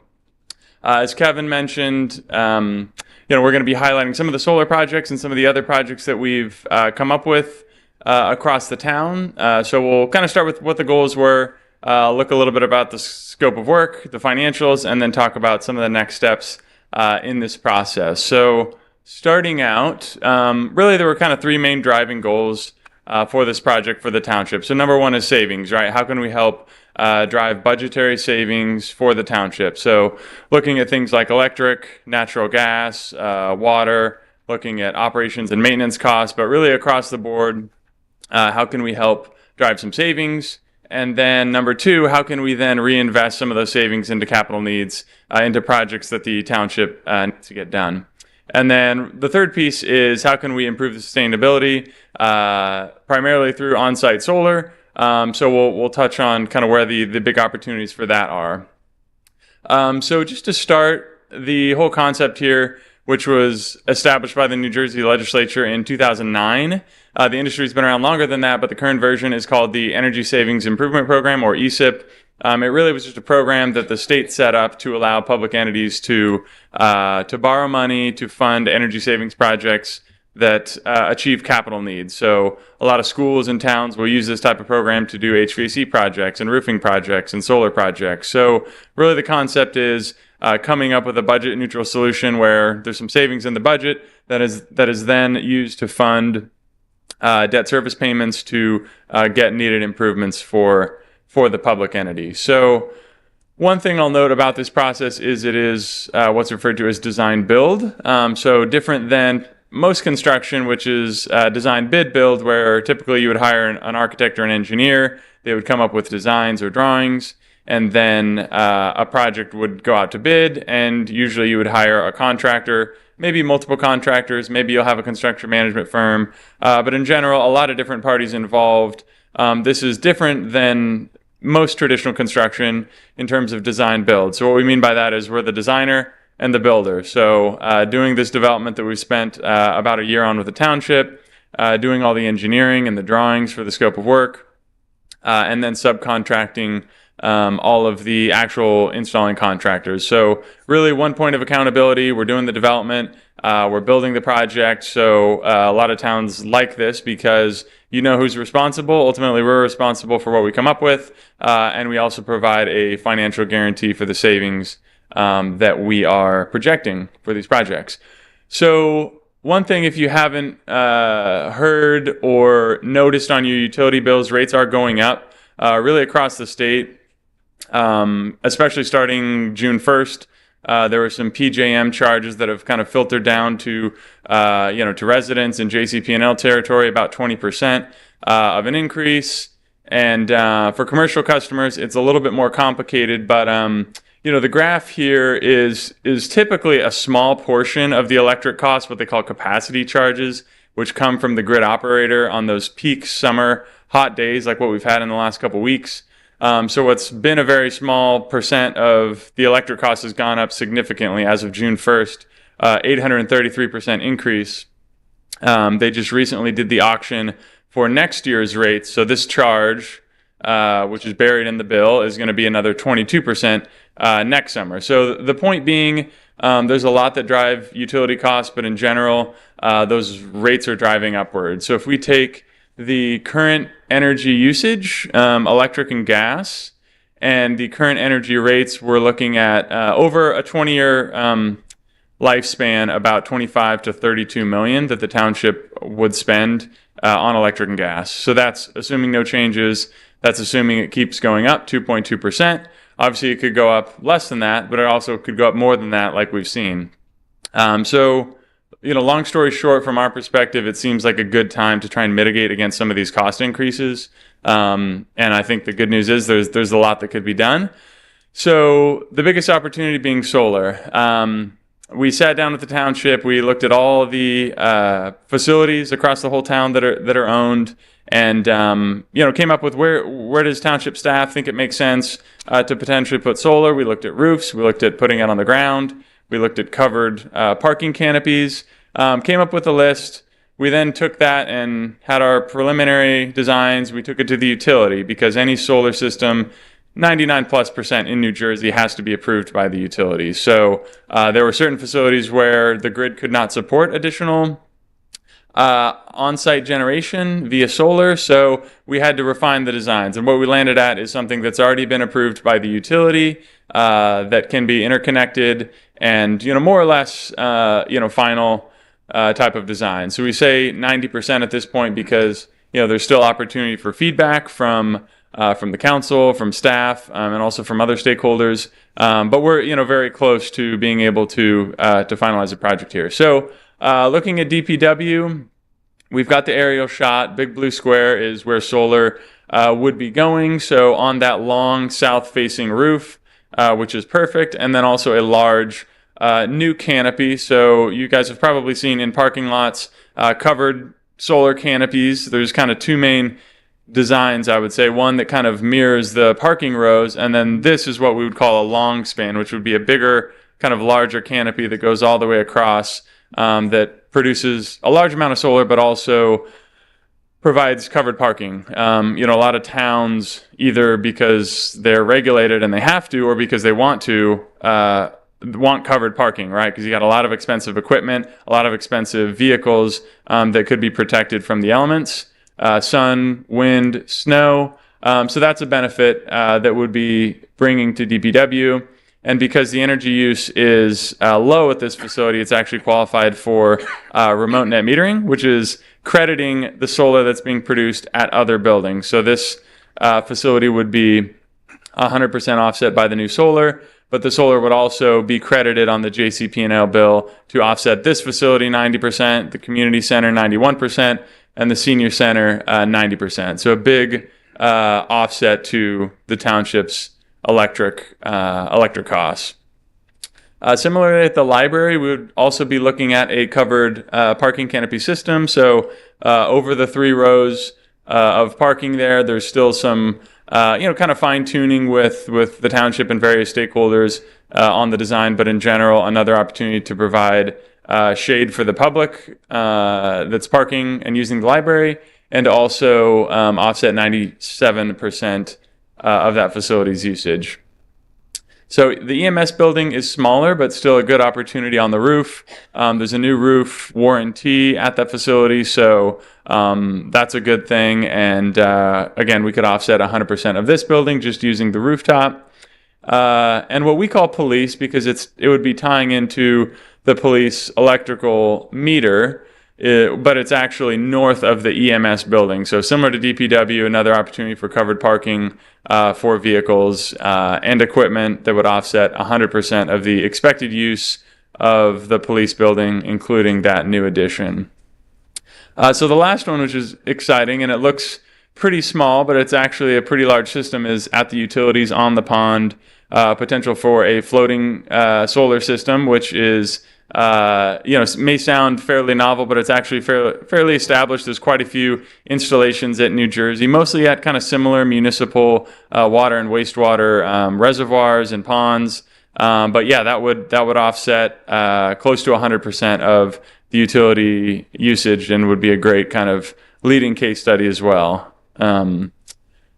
O: as Kevin mentioned, we're going to be highlighting some of the solar projects and some of the other projects that we've come up with across the town. So we'll kind of start with what the goals were, look a little bit about the scope of work, the financials, and then talk about some of the next steps in this process. So starting out, really there were kind of 3 main driving goals for this project for the township. So number 1 is savings, right? How can we help drive budgetary savings for the township? So looking at things like electric, natural gas, water, looking at operations and maintenance costs, but really across the board, how can we help drive some savings? And then number 2, how can we then reinvest some of those savings into capital needs, into projects that the township needs to get done? And then the third piece is how can we improve the sustainability, primarily through on-site solar. So we'll touch on kind of where the big opportunities for that are. So just to start, the whole concept here, which was established by the New Jersey legislature in 2009. The industry's been around longer than that, but the current version is called the Energy Savings Improvement Program, or ESIP. It really was just a program that the state set up to allow public entities to borrow money to fund energy savings projects that achieve capital needs. So a lot of schools and towns will use this type of program to do HVAC projects and roofing projects and solar projects. So really the concept is coming up with a budget neutral solution where there's some savings in the budget that is then used to fund debt service payments to get needed improvements for the public entity. So one thing I'll note about this process is it is what's referred to as design build. So different than most construction, which is design bid build, where typically you would hire an architect or an engineer. They would come up with designs or drawings, and then a project would go out to bid, and usually you would hire a contractor, maybe multiple contractors, maybe you'll have a construction management firm, but in general, a lot of different parties involved. This is different than most traditional construction in terms of design build. So what we mean by that is we're the designer and the builder. So doing this development that we've spent about a year on with the township, doing all the engineering and the drawings for the scope of work, and then subcontracting all of the actual installing contractors. So really one point of accountability, we're doing the development, we're building the project. So a lot of towns like this because you know who's responsible. Ultimately, we're responsible for what we come up with, and we also provide a financial guarantee for the savings that we are projecting for these projects. So one thing, if you haven't heard or noticed on your utility bills, rates are going up really across the state, especially starting June 1st. There were some PJM charges that have kind of filtered down to residents in JCP&L territory, about 20% of an increase. And for commercial customers, it's a little bit more complicated, but the graph here is typically a small portion of the electric cost, what they call capacity charges, which come from the grid operator on those peak summer hot days like what we've had in the last couple weeks. So what's been a very small percent of the electric cost has gone up significantly as of June 1st, 833% increase. They just recently did the auction for next year's rates. So this charge, which is buried in the bill, is going to be another 22% next summer. So the point being, there's a lot that drive utility costs, but in general, those rates are driving upwards. So if we take the current energy usage, electric and gas, and the current energy rates, we're looking at over a 20-year lifespan, about 25 to 32 million that the township would spend on electric and gas. So that's assuming no changes. That's assuming it keeps going up 2.2%. Obviously, it could go up less than that, but it also could go up more than that, like we've seen. Long story short, from our perspective, it seems like a good time to try and mitigate against some of these cost increases. And I think the good news is there's a lot that could be done. So the biggest opportunity being solar. We sat down with the township. We looked at all the facilities across the whole town that are owned, and came up with where does township staff think it makes sense to potentially put solar. We looked at roofs. We looked at putting it on the ground. We looked at covered parking canopies, came up with a list. We then took that and had our preliminary designs. We took it to the utility because any solar system, 99+% in New Jersey, has to be approved by the utility. So there were certain facilities where the grid could not support additional on-site generation via solar, so we had to refine the designs. And what we landed at is something that's already been approved by the utility that can be interconnected and more or less final type of design. So we say 90% at this point because there's still opportunity for feedback from the council, from staff, and also from other stakeholders. But we're very close to being able to finalize the project here. So looking at DPW, we've got the aerial shot. Big blue square is where solar would be going. So on that long south-facing roof, which is perfect, and then also a large new canopy. So you guys have probably seen in parking lots covered solar canopies. There's kind of two main designs, I would say. One that kind of mirrors the parking rows, and then this is what we would call a long span, which would be a bigger kind of larger canopy that goes all the way across that produces a large amount of solar, but also provides covered parking. A lot of towns, either because they're regulated and they have to, or because they want to, want covered parking, right? Because you got a lot of expensive equipment, a lot of expensive vehicles that could be protected from the elements, sun, wind, snow. So that's a benefit that would be bringing to DPW. And because the energy use is low at this facility, it's actually qualified for remote net metering, which is crediting the solar that's being produced at other buildings. So this facility would be 100% offset by the new solar, but the solar would also be credited on the JCP&L bill to offset this facility 90%, the community center 91%, and the senior center 90%. So a big offset to the township's electric costs. Similarly, at the library, we would also be looking at a covered parking canopy system. So over the 3 rows of parking there's still some kind of fine tuning with the township and various stakeholders on the design, but in general, another opportunity to provide shade for the public that's parking and using the library, and also offset 97% of that facility's usage. So the EMS building is smaller, but still a good opportunity on the roof. There's a new roof warranty at that facility, so that's a good thing. And again, we could offset 100% of this building just using the rooftop. And what we call police, because it would be tying into the police electrical meter, but it's actually north of the EMS building. So similar to DPW, another opportunity for covered parking for vehicles and equipment that would offset 100% of the expected use of the police building, including that new addition. So the last one, which is exciting, and it looks pretty small, but it's actually a pretty large system, is at the utilities on the pond, potential for a floating solar system, which is may sound fairly novel, but it's actually fairly established. There's quite a few installations at New Jersey, mostly at kind of similar municipal water and wastewater reservoirs and ponds. But yeah, that would offset close to 100% of the utility usage, and would be a great kind of leading case study as well.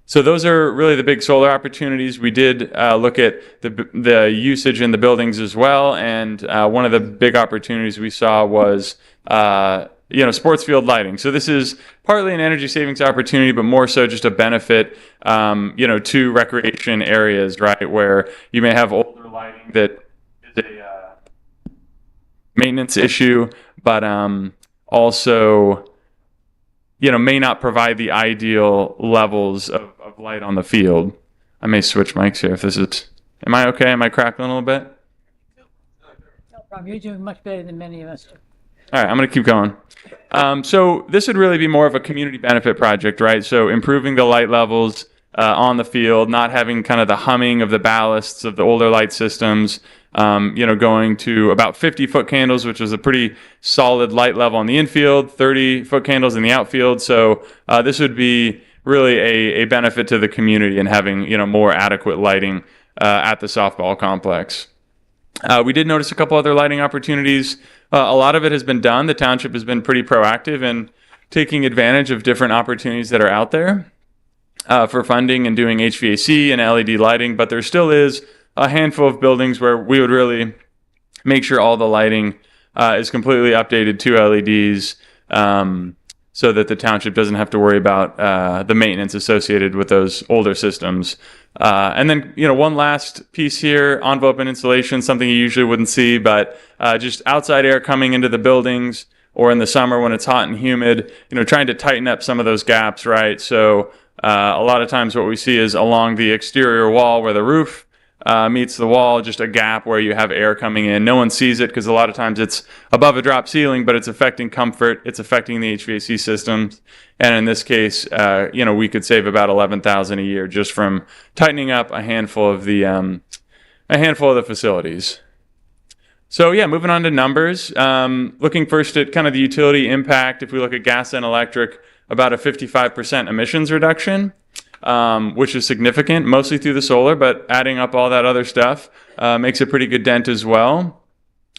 O: So those are really the big solar opportunities. We did look at the usage in the buildings as well, and one of the big opportunities we saw was sports field lighting. So this is partly an energy savings opportunity, but more so just a benefit to recreation areas, right, where you may have older lighting that is a maintenance issue, but also may not provide the ideal levels of light on the field. I may switch mics here if this is... Am I okay? Am I crackling a little bit?
A: No problem. You're doing much better than many of us do.
O: All right, I'm going to keep going. So this would really be more of a community benefit project, right? So improving the light levels on the field, not having kind of the humming of the ballasts of the older light systems, going to about 50-foot candles, which is a pretty solid light level on the infield, 30-foot candles in the outfield. So this would be really a benefit to the community and having, more adequate lighting at the softball complex. We did notice a couple other lighting opportunities. A lot of it has been done. The township has been pretty proactive in taking advantage of different opportunities that are out there for funding and doing HVAC and LED lighting, but there still is a handful of buildings where we would really make sure all the lighting is completely updated to LEDs, so that the township doesn't have to worry about the maintenance associated with those older systems. And then, one last piece here, envelope and insulation, something you usually wouldn't see, but just outside air coming into the buildings, or in the summer when it's hot and humid, trying to tighten up some of those gaps, right? So a lot of times what we see is along the exterior wall where the roof meets the wall, just a gap where you have air coming in. No one sees it because a lot of times it's above a drop ceiling, but it's affecting comfort. It's affecting the HVAC systems. And in this case, we could save about $11,000 a year just from tightening up a handful of the facilities. So yeah, moving on to numbers. Looking first at kind of the utility impact. If we look at gas and electric, about a 55% emissions reduction. which is significant, mostly through the solar, but adding up all that other stuff makes a pretty good dent as well.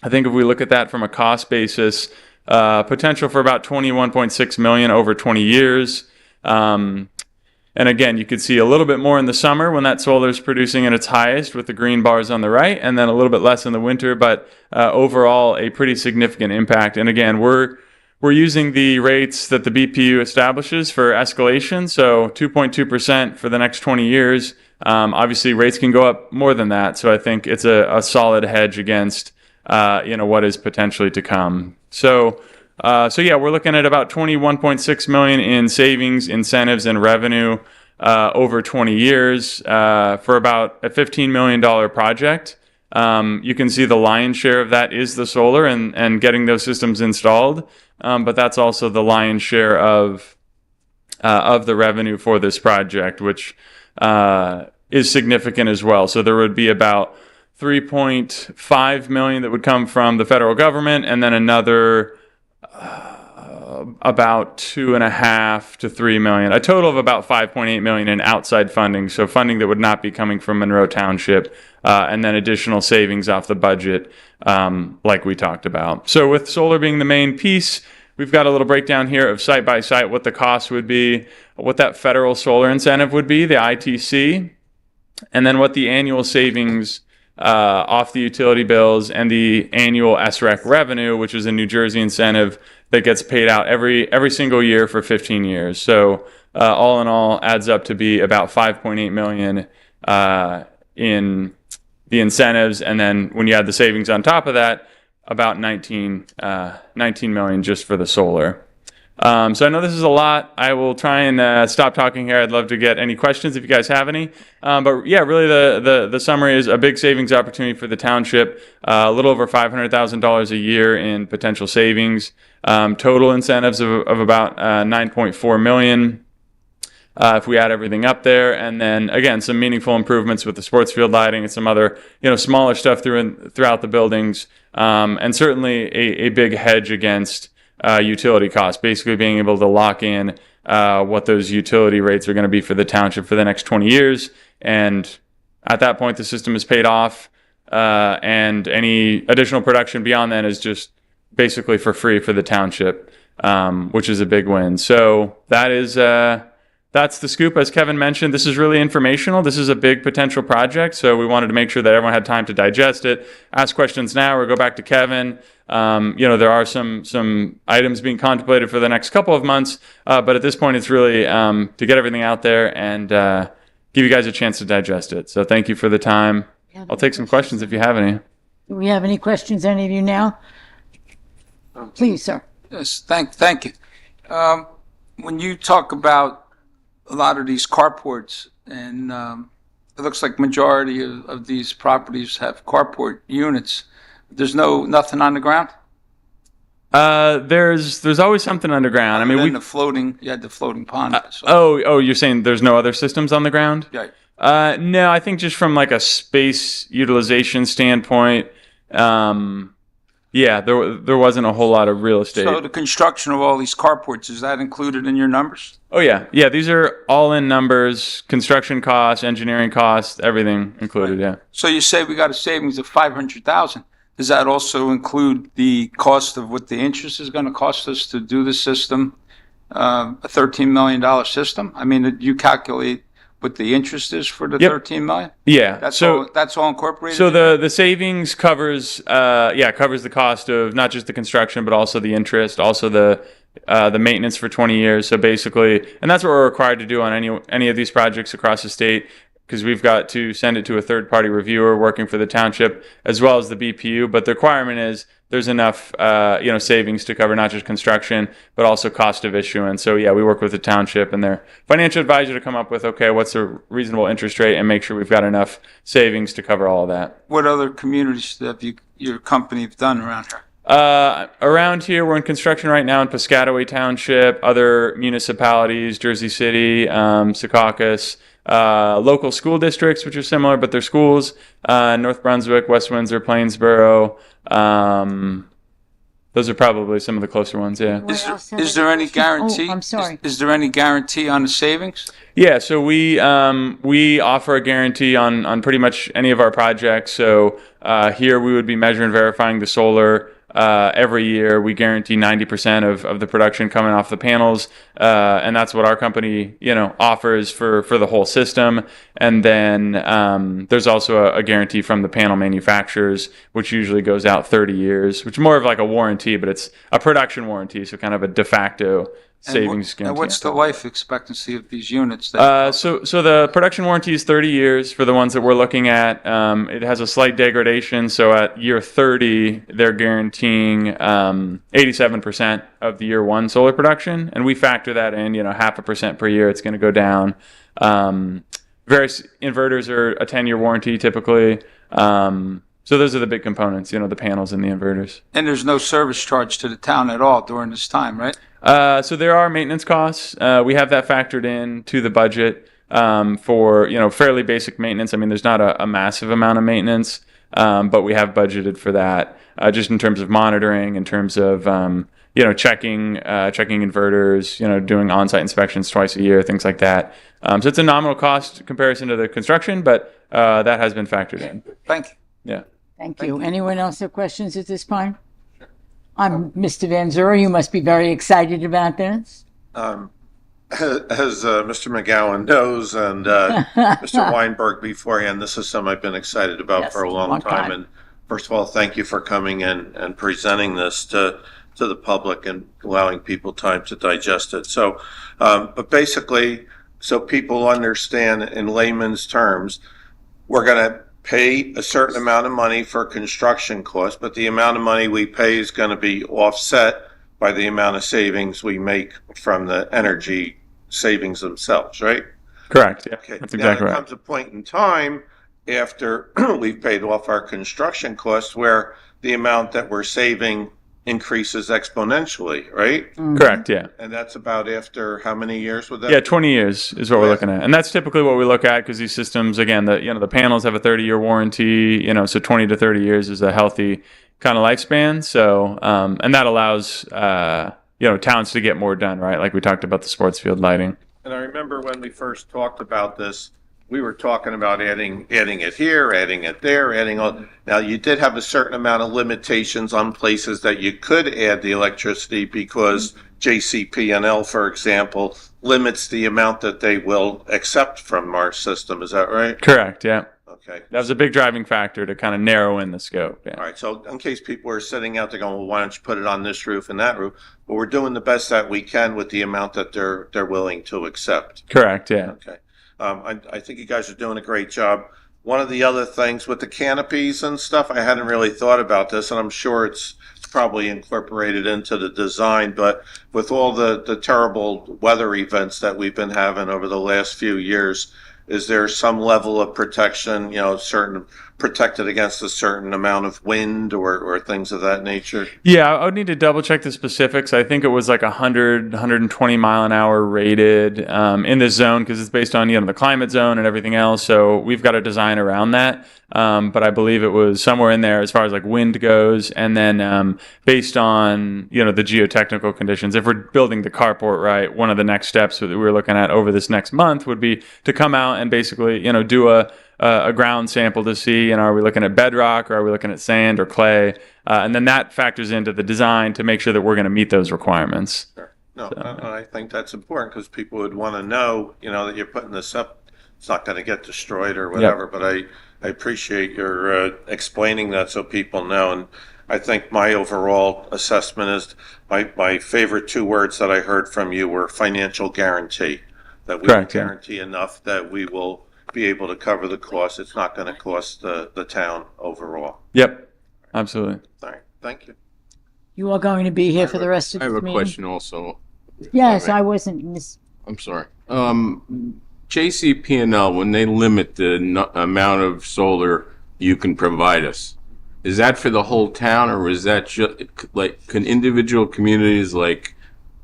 O: I think if we look at that from a cost basis, potential for about $21.6 million over 20 years. And again, you could see a little bit more in the summer when that solar is producing at its highest with the green bars on the right, and then a little bit less in the winter, but overall a pretty significant impact. And again, we're using the rates that the BPU establishes for escalation, so 2.2% for the next 20 years. Obviously, rates can go up more than that, so I think it's a solid hedge against what is potentially to come. So yeah, we're looking at about $21.6 million in savings, incentives, and revenue over 20 years for about a $15 million project. You can see the lion's share of that is the solar and getting those systems installed, but that's also the lion's share of the revenue for this project, which is significant as well. So there would be about $3.5 million that would come from the federal government, and then another about $2.5 to $3 million, a total of about $5.8 million in outside funding. So funding that would not be coming from Monroe Township, and then additional savings off the budget, like we talked about. So with solar being the main piece, we've got a little breakdown here of site by site, what the cost would be, what that federal solar incentive would be, the ITC, and then what the annual savings off the utility bills and the annual SREC revenue, which is a New Jersey incentive that gets paid out every single year for 15 years. So all in all, adds up to be about $5.8 million in the incentives, and then when you add the savings on top of that, about $19 million just for the solar. So I know this is a lot. I will try and stop talking here. I'd love to get any questions if you guys have any. But yeah, really the summary is a big savings opportunity for the township, a little over $500,000 a year in potential savings, total incentives of about $9.4 million. If we add everything up there, and then again some meaningful improvements with the sports field lighting and some other smaller stuff throughout the buildings, and certainly a big hedge against utility costs, basically being able to lock in what those utility rates are going to be for the township for the next 20 years. And at that point, the system is paid off, and any additional production beyond that is just basically for free for the township, which is a big win. So that's the scoop. As Kevin mentioned, this is really informational. This is a big potential project, so we wanted to make sure that everyone had time to digest it, ask questions now, or go back to Kevin. There are some items being contemplated for the next couple of months, but at this point, it's really to get everything out there and give you guys a chance to digest it. So thank you for the time. I'll take some questions if you have any.
A: Do we have any questions, any of you now? Please, sir.
F: Yes, thank you. When you talk about a lot of these carports, and it looks like majority of these properties have carport units, there's nothing on the ground?
O: There's always something underground. I mean,
F: you had the floating pond.
O: Oh, you're saying there's no other systems on the ground?
F: Right.
O: No, I think just from like a space utilization standpoint, yeah, there wasn't a whole lot of real estate.
F: So the construction of all these carports, is that included in your numbers?
O: Oh yeah, these are all in numbers, construction costs, engineering costs, everything included. Right. Yeah.
F: So you say we got a savings of $500,000. Does that also include the cost of what the interest is going to cost us to do the system, a $13 million system? I mean, did you calculate what the interest is for the $13 million?
O: Yeah.
F: That's all incorporated?
O: So the savings covers the cost of not just the construction, but also the interest, also the maintenance for 20 years. So basically, and that's what we're required to do on any of these projects across the state, because we've got to send it to a third-party reviewer working for the township as well as the BPU. But the requirement is there's enough savings to cover not just construction, but also cost of issuance. So yeah, we work with the township and their financial advisor to come up with, okay, what's a reasonable interest rate, and make sure we've got enough savings to cover all of that.
F: What other communities have your company done around here?
O: Around here, we're in construction right now in Piscataway Township, other municipalities, Jersey City, Secaucus, local school districts, which are similar, but they're schools, North Brunswick, West Windsor, Plainsboro, Those are probably some of the closer ones, yeah.
F: Is there any guarantee?
A: Oh, I'm sorry.
F: Is there any guarantee on the savings?
O: Yeah, so we offer a guarantee on pretty much any of our projects. So here we would be measuring, verifying the solar every year. We guarantee 90% of the production coming off the panels, and that's what our company offers for the whole system. And then there's also a guarantee from the panel manufacturers, which usually goes out 30 years, which is more of like a warranty, but it's a production warranty, so kind of a de facto savings guarantee.
F: And what's the life expectancy of these units?
O: So the production warranty is 30 years for the ones that we're looking at. It has a slight degradation. So at year 30, they're guaranteeing 87% of the year one solar production, and we factor that in. 0.5% per year. It's going to go down. Various inverters are a 10-year warranty typically. So those are the big components. The panels and the inverters.
F: And there's no service charge to the town at all during this time, right?
O: So there are maintenance costs. We have that factored in to the budget for fairly basic maintenance. I mean, there's not a massive amount of maintenance, but we have budgeted for that just in terms of monitoring, in terms of checking inverters, doing on-site inspections twice a year, things like that. So it's a nominal cost comparison to the construction, but that has been factored in.
F: Thank you.
O: Yeah.
A: Thank you. Anyone else have questions at this point? I'm Mr. Van Zura. You must be very excited about this.
N: As Mr. McGowan knows, and Mr. Weinberg beforehand, this is something I've been excited about for a long time. And first of all, thank you for coming in and presenting this to the public and allowing people time to digest it. So, but basically, so people understand in layman's terms, we're going to pay a certain amount of money for construction costs, but the amount of money we pay is going to be offset by the amount of savings we make from the energy savings themselves, right?
O: Correct. Yeah,
N: okay.
O: That's exactly
N: there
O: right.
N: comes a point in time after we've paid off our construction costs where the amount that we're saving increases exponentially, right?
O: Correct, yeah.
N: And that's about after how many years would that?
O: Yeah, 20 years is what we're looking at. And that's typically what we look at because these systems, again, the panels have a 30-year warranty, so 20 to 30 years is a healthy kind of lifespan. So, and that allows, towns to get more done, right? Like we talked about the sports field lighting.
N: And I remember when we first talked about this, we were talking about adding it here, adding it there, adding all. Now you did have a certain amount of limitations on places that you could add the electricity because JCP&L, for example, limits the amount that they will accept from our system. Is that right?
O: Correct. Yeah.
N: Okay.
O: That was a big driving factor to kind of narrow in the scope. Yeah.
N: All right. So in case people are sitting out there going, well, why don't you put it on this roof and that roof? Well, we're doing the best that we can with the amount that they're willing to accept.
O: Correct. Yeah.
N: Okay. I think you guys are doing a great job. One of the other things with the canopies and stuff, I hadn't really thought about this, and I'm sure it's probably incorporated into the design, but with all the terrible weather events that we've been having over the last few years, is there some level of protection, certain protected against a certain amount of wind or things of that nature?
O: Yeah, I would need to double check the specifics. I think it was like 120 mile an hour rated in this zone because it's based on the climate zone and everything else. So we've got a design around that. But I believe it was somewhere in there as far as like wind goes. And then based on, the geotechnical conditions, if we're building the carport right, one of the next steps that we're looking at over this next month would be to come out and basically, do a ground sample to see, are we looking at bedrock or are we looking at sand or clay? And then that factors into the design to make sure that we're going to meet those requirements.
N: Sure. No, I think that's important because people would want to know, that you're putting this up. It's not going to get destroyed or whatever, but I appreciate your explaining that so people know. And I think my overall assessment is my favorite two words that I heard from you were financial guarantee, that we will guarantee enough that we will be able to cover the cost. It's not going to cost the town overall.
O: Yep, absolutely.
N: All right, thank you.
A: You are going to be here for the rest of the meeting?
P: I have a question also.
A: Yes, I wasn't.
P: I'm sorry. JCP&L, when they limit the amount of solar you can provide us, is that for the whole town, or is that just like, can individual communities like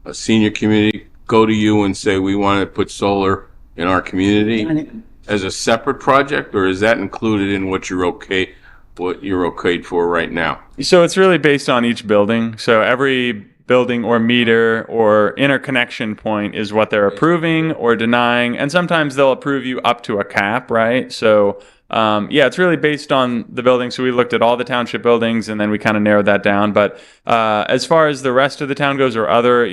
P: a senior community go to you and say, we want to put solar in our community as a separate project, or is that included in what you're okay what you're okayed for right now?
O: So it's really based on each building. So every building or meter or interconnection point is what they're approving or denying. And sometimes they'll approve you up to a cap, right? So it's really based on the building. So we looked at all the township buildings and then we kind of narrowed that down. But as far as the rest of the town goes or other,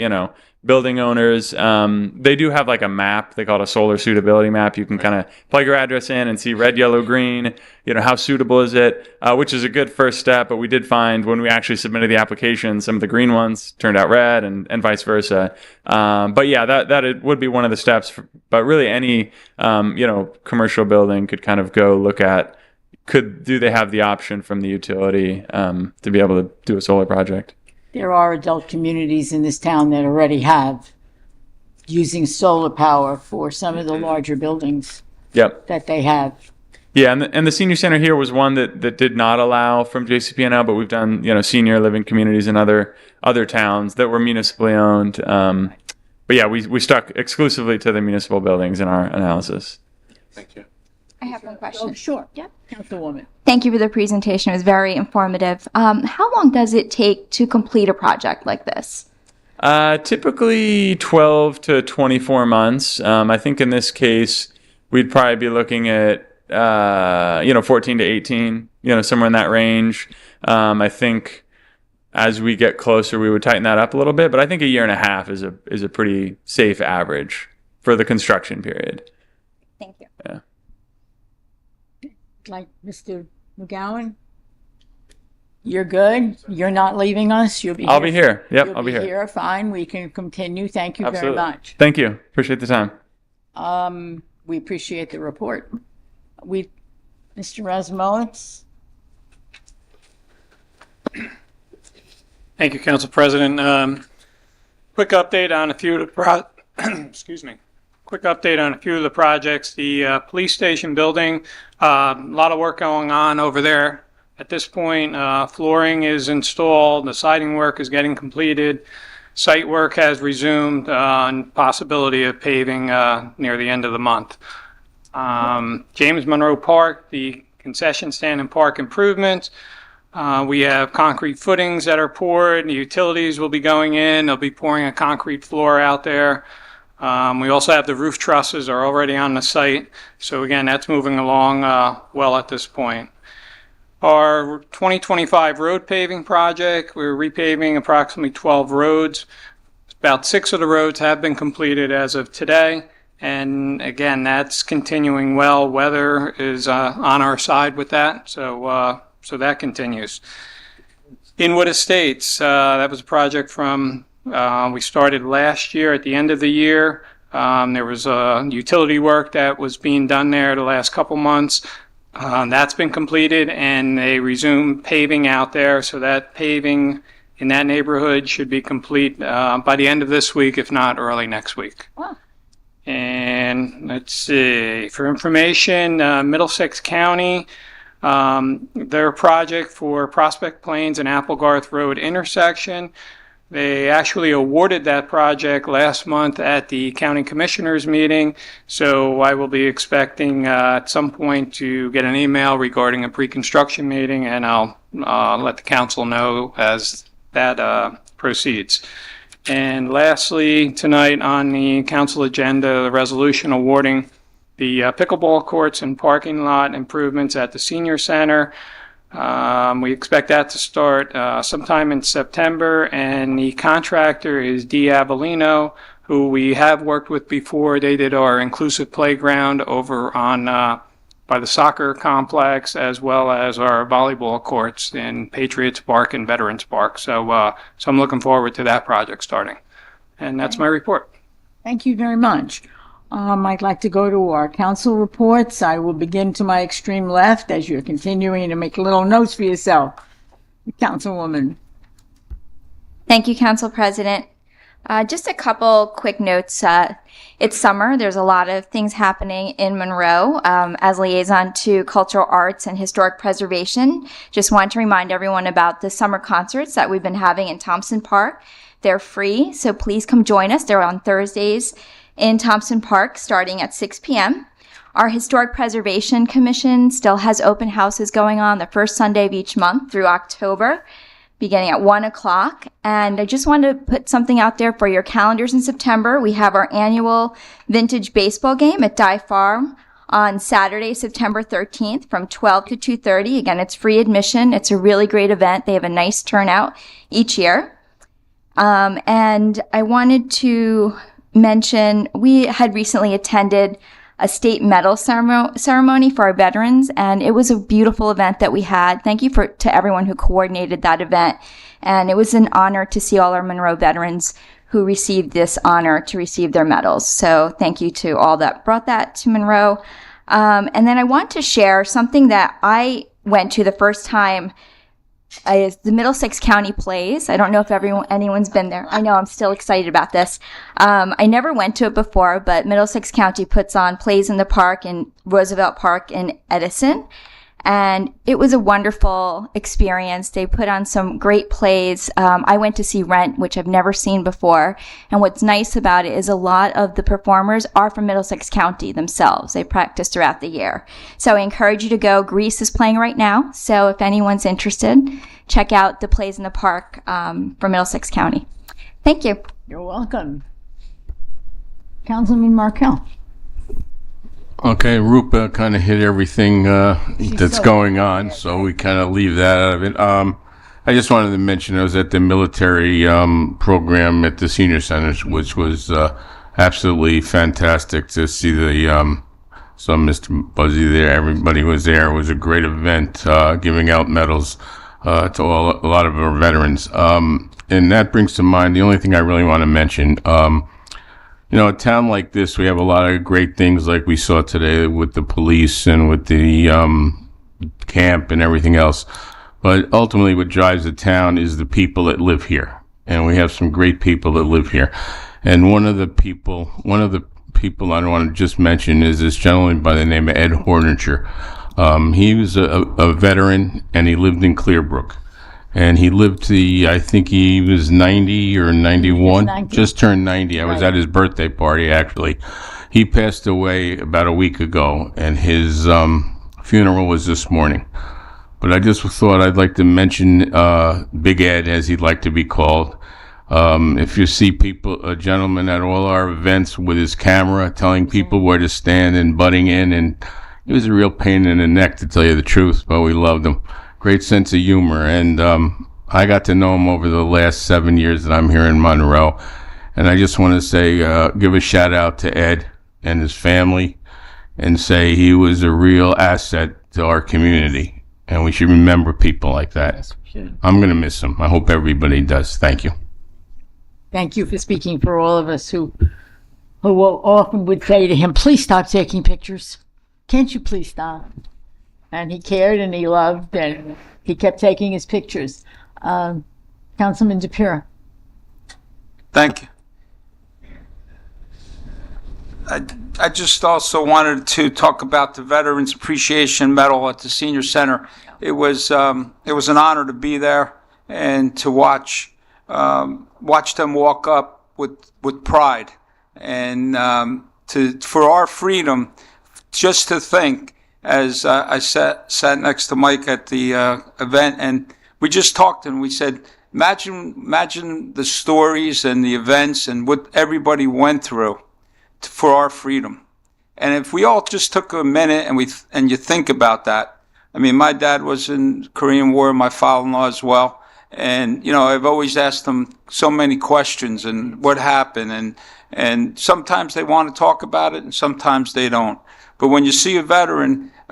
O: building owners, they do have like a map. They call it a solar suitability map. You can kind of plug your address in and see red, yellow, green, how suitable is it, which is a good first step. But we did find when we actually submitted the application, some of the green ones turned out red and vice versa. But yeah, that it would be one of the steps. But really any, commercial building could kind of go look at, do they have the option from the utility to be able to do a solar project?
A: There are adult communities in this town that already have using solar power for some of the larger buildings.
O: Yep.
A: That they have.
O: Yeah, and the senior center here was one that did not allow from JCP&L, but we've done senior living communities in other towns that were municipally owned. But yeah, we stuck exclusively to the municipal buildings in our analysis.
P: Thank you.
Q: I have one question.
A: Oh, sure.
Q: Yep.
A: Councilwoman.
Q: Thank you for the presentation. It was very informative. How long does it take to complete a project like this?
O: Typically 12 to 24 months. I think in this case, we'd probably be looking at, 14 to 18, somewhere in that range. I think as we get closer, we would tighten that up a little bit, but I think a year and a half is a pretty safe average for the construction period.
Q: Thank you.
O: Yeah.
A: Like Mr. McGowan? You're good? You're not leaving us? You'll be
O: I'll be here. Yep, I'll be
A: here.
O: here.
A: Fine, we can continue. Thank you
O: Absolutely.
A: very much.
O: Thank you. Appreciate the time.
A: We appreciate the report. Mr. Razumowitz?
R: Thank you, Council President. Quick update on a few of the Quick update on a few of the projects. The police station building, a lot of work going on over there. At this point, flooring is installed, the siding work is getting completed, site work has resumed, and possibility of paving near the end of the month. James Monroe Park, the concession stand and park improvements. We have concrete footings that are poured. The utilities will be going in. They'll be pouring a concrete floor out there. We also have the roof trusses are already on the site. So again, that's moving along well at this point. Our 2025 road paving project, we're repaving approximately 12 roads. About 6 of the roads have been completed as of today. And again, that's continuing well. Weather is on our side with that. So that continues. Inwood Estates, that was a project from we started last year at the end of the year. There was utility work that was being done there the last couple months. That's been completed and they resumed paving out there. So that paving in that neighborhood should be complete by the end of this week, if not early next week.
A: Wow.
R: And let's see, for information, Middlesex County, their project for Prospect Plains and Applegarth Road intersection, they actually awarded that project last month at the county commissioners meeting. So I will be expecting at some point to get an email regarding a pre-construction meeting, and I'll let the council know as that proceeds. And lastly, tonight on the council agenda, the resolution awarding the pickleball courts and parking lot improvements at the senior center. We expect that to start sometime in September, and the contractor is D. Avellino, who we have worked with before. They did our inclusive playground over on by the soccer complex, as well as our volleyball courts in Patriots Park and Veterans Park. So I'm looking forward to that project starting. And that's my report.
A: Thank you very much. I'd like to go to our council reports. I will begin to my extreme left as you're continuing to make little notes for yourself. Councilwoman.
Q: Thank you, Council President. Just a couple quick notes. It's summer. There's a lot of things happening in Monroe. As liaison to cultural arts and historic preservation, just want to remind everyone about the summer concerts that we've been having in Thompson Park. They're free, so please come join us. They're on Thursdays in Thompson Park starting at 6 p.m. Our Historic Preservation Commission still has open houses going on the first Sunday of each month through October, beginning at 1 o'clock. And I just wanted to put something out there for your calendars in September. We have our annual vintage baseball game at Dye Farm on Saturday, September 13th from 12 to 2:30. Again, it's free admission. It's a really great event. They have a nice turnout each year. And I wanted to mention, we had recently attended a state medal ceremony for our veterans, and it was a beautiful event that we had. Thank you to everyone who coordinated that event. And it was an honor to see all our Monroe veterans who received this honor to receive their medals. So thank you to all that brought that to Monroe. And then I want to share something that I went to the first time. Is the Middlesex County Plays. I don't know if anyone's been there. I know, I'm still excited about this. I never went to it before, but Middlesex County puts on Plays in the Park in Roosevelt Park in Edison. And it was a wonderful experience. They put on some great plays. I went to see Rent, which I've never seen before. And what's nice about it is a lot of the performers are from Middlesex County themselves. They practice throughout the year. So I encourage you to go. Grease is playing right now. So if anyone's interested, check out the Plays in the Park from Middlesex County. Thank you.
A: You're welcome. Councilman Markell.
P: Okay, Rupa kind of hit everything that's going on, so we kind of leave that out of it. I just wanted to mention I was at the military program at the senior centers, which was absolutely fantastic to see the saw Mr. Buzzy there. Everybody was there. It was a great event, giving out medals to a lot of our veterans. And that brings to mind the only thing I really want to mention. You know, a town like this, we have a lot of great things like we saw today with the police and with the camp and everything else. But ultimately what drives the town is the people that live here. And we have some great people that live here. And one of the people I want to just mention is this gentleman by the name of Ed Horninger. He was a veteran, and he lived in Clearbrook. And he lived I think he was 90 or 91, just turned 90. I was at his birthday party, actually. He passed away about a week ago, and his funeral was this morning. But I just thought I'd like to mention Big Ed, as he'd like to be called. If you see a gentleman at all our events with his camera telling people where to stand and butting in, and he was a real pain in the neck, to tell you the truth, but we loved him. Great sense of humor, and I got to know him over the last 7 years that I'm here in Monroe. And I just want to say, give a shout out to Ed and his family, and say he was a real asset to our community, and we should remember people like that.
A: Yes, we should.
P: I'm going to miss him. I hope everybody does. Thank you.
A: Thank you for speaking for all of us who often would say to him, please stop taking pictures. Can't you please stop? And he cared and he loved and he kept taking his pictures. Councilman DePura.
F: Thank you. I just also wanted to talk about the Veterans Appreciation Medal at the Senior Center. It was an honor to be there and to watch them walk up with pride, and for our freedom, just to think. As I sat next to Mike at the event, and we just talked, and we said, imagine the stories and the events and what everybody went through for our freedom. And if we all just took a minute and you think about that. I mean, my dad was in the Korean War, my father-in-law as well. And, you know, I've always asked them so many questions and what happened. And sometimes they want to talk about it and sometimes they don't. But when you see a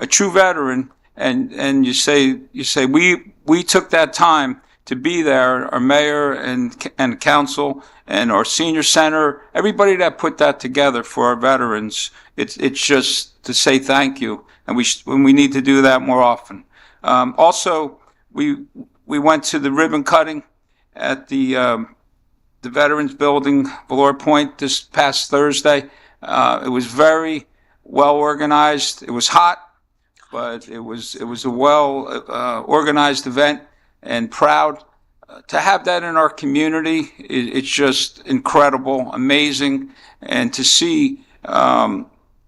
F: true veteran, and you say we took that time to be there, our mayor and council and our senior center, everybody that put that together for our veterans, it's just to say thank you, and we need to do that more often. Also, we went to the ribbon cutting at the Veterans Building, Valor Point, this past Thursday. It was very well organized. It was hot, but it was a well organized event, and proud to have that in our community. It's just incredible, amazing, and to see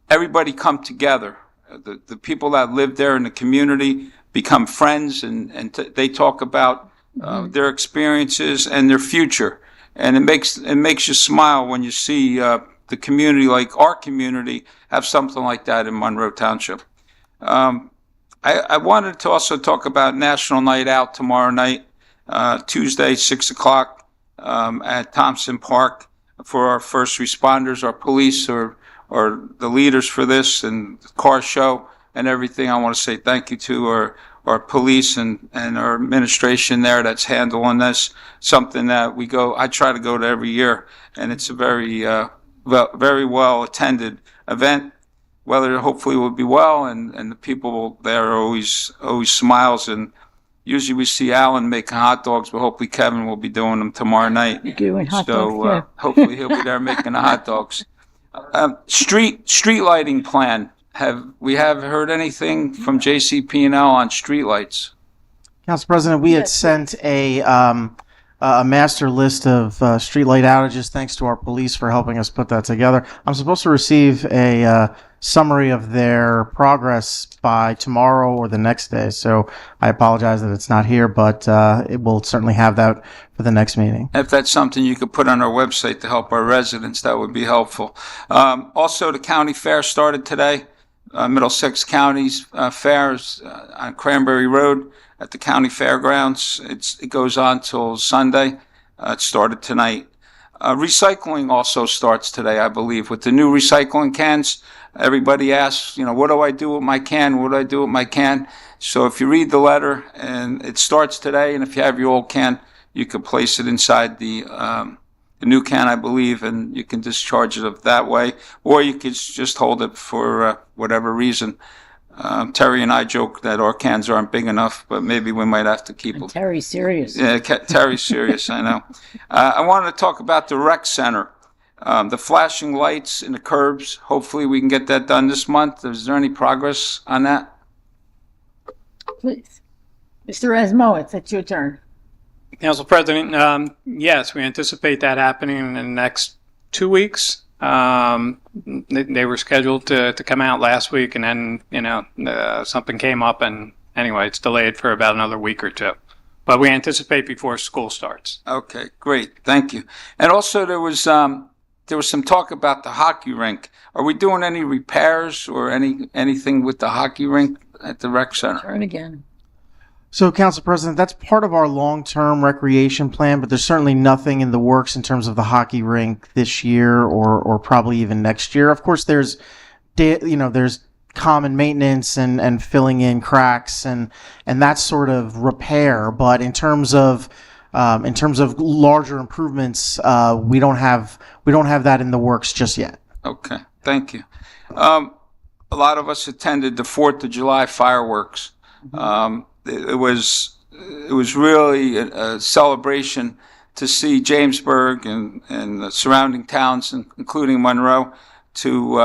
F: everybody come together. The people that live there in the community become friends, and they talk about their experiences and their future. And it makes you smile when you see the community, like our community, have something like that in Monroe Township. I wanted to also talk about National Night Out tomorrow night, Tuesday, 6 o'clock, at Thompson Park, for our first responders, our police, or the leaders for this, and the car show and everything. I want to say thank you to our police and our administration there that's handling this. Something that I try to go to every year, and it's a very well attended event. Weather hopefully will be well, and the people there are always smiles. And usually we see Alan making hot dogs, but hopefully Kevin will be doing them tomorrow night.
A: Doing hot dogs, yeah.
F: Hopefully he'll be there making the hot dogs. Street lighting plan. Have we heard anything from JCP&L on street lights?
K: Council President, we had sent a master list of streetlight outages. Thanks to our police for helping us put that together. I'm supposed to receive a summary of their progress by tomorrow or the next day. So I apologize that it's not here, but it will certainly have that for the next meeting.
F: If that's something you could put on our website to help our residents, that would be helpful. Also, the county fair started today. Middlesex County's fairs on Cranberry Road at the county fairgrounds. It goes on till Sunday. It started tonight. Recycling also starts today, I believe, with the new recycling cans. Everybody asks, what do I do with my can? What do I do with my can? So if you read the letter, and it starts today, and if you have your old can, you can place it inside the new can, I believe, and you can discharge it that way, or you could just hold it for whatever reason. Terry and I joke that our cans aren't big enough, but maybe we might have to keep them.
A: Terry's serious.
F: Yeah, Terry's serious, I know. I wanted to talk about the rec center. The flashing lights in the curbs. Hopefully we can get that done this month. Is there any progress on that?
A: Please. Mr. Rasmowitz, it's your turn.
R: Council President, yes, we anticipate that happening in the next 2 weeks. They were scheduled to come out last week, and then, something came up, and anyway, it's delayed for about another week or two. But we anticipate before school starts.
F: Okay, great. Thank you. And also there was some talk about the hockey rink. Are we doing any repairs or anything with the hockey rink at the rec center?
A: Turn again.
K: So, Council President, that's part of our long-term recreation plan, but there's certainly nothing in the works in terms of the hockey rink this year or probably even next year. Of course, there's common maintenance and filling in cracks and that sort of repair. But in terms of larger improvements, we don't have that in the works just yet.
F: Okay, thank you. A lot of us attended the 4th of July fireworks. It was really a celebration to see Jamesburg and the surrounding towns, including Monroe, to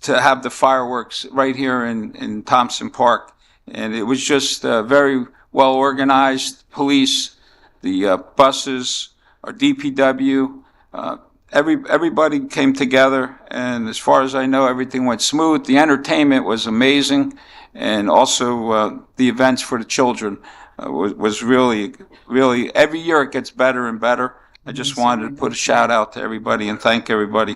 F: have the fireworks right here in Thompson Park. And it was just very well organized. Police, the buses, our DPW, everybody came together. And as far as I know, everything went smooth. The entertainment was amazing. And also the events for the children was really, really, every year it gets better and better. I just wanted to put a shout out to everybody and thank everybody.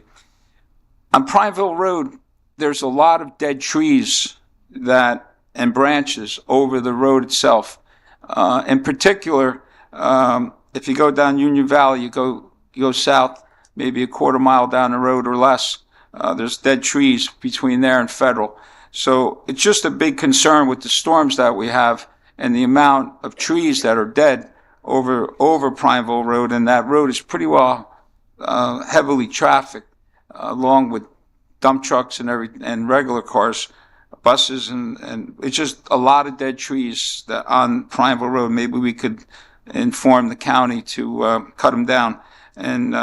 F: On Prineville Road, there's a lot of dead trees and branches over the road itself. In particular, if you go down Union Valley, you go south, maybe a quarter mile down the road or less, there's dead trees between there and Federal. So it's just a big concern with the storms that we have and the amount of trees that are dead over Prineville Road, and that road is pretty well heavily trafficked, along with dump trucks and regular cars, buses, and it's just a lot of dead trees that on Prineville Road. Maybe we could inform the county to cut them down and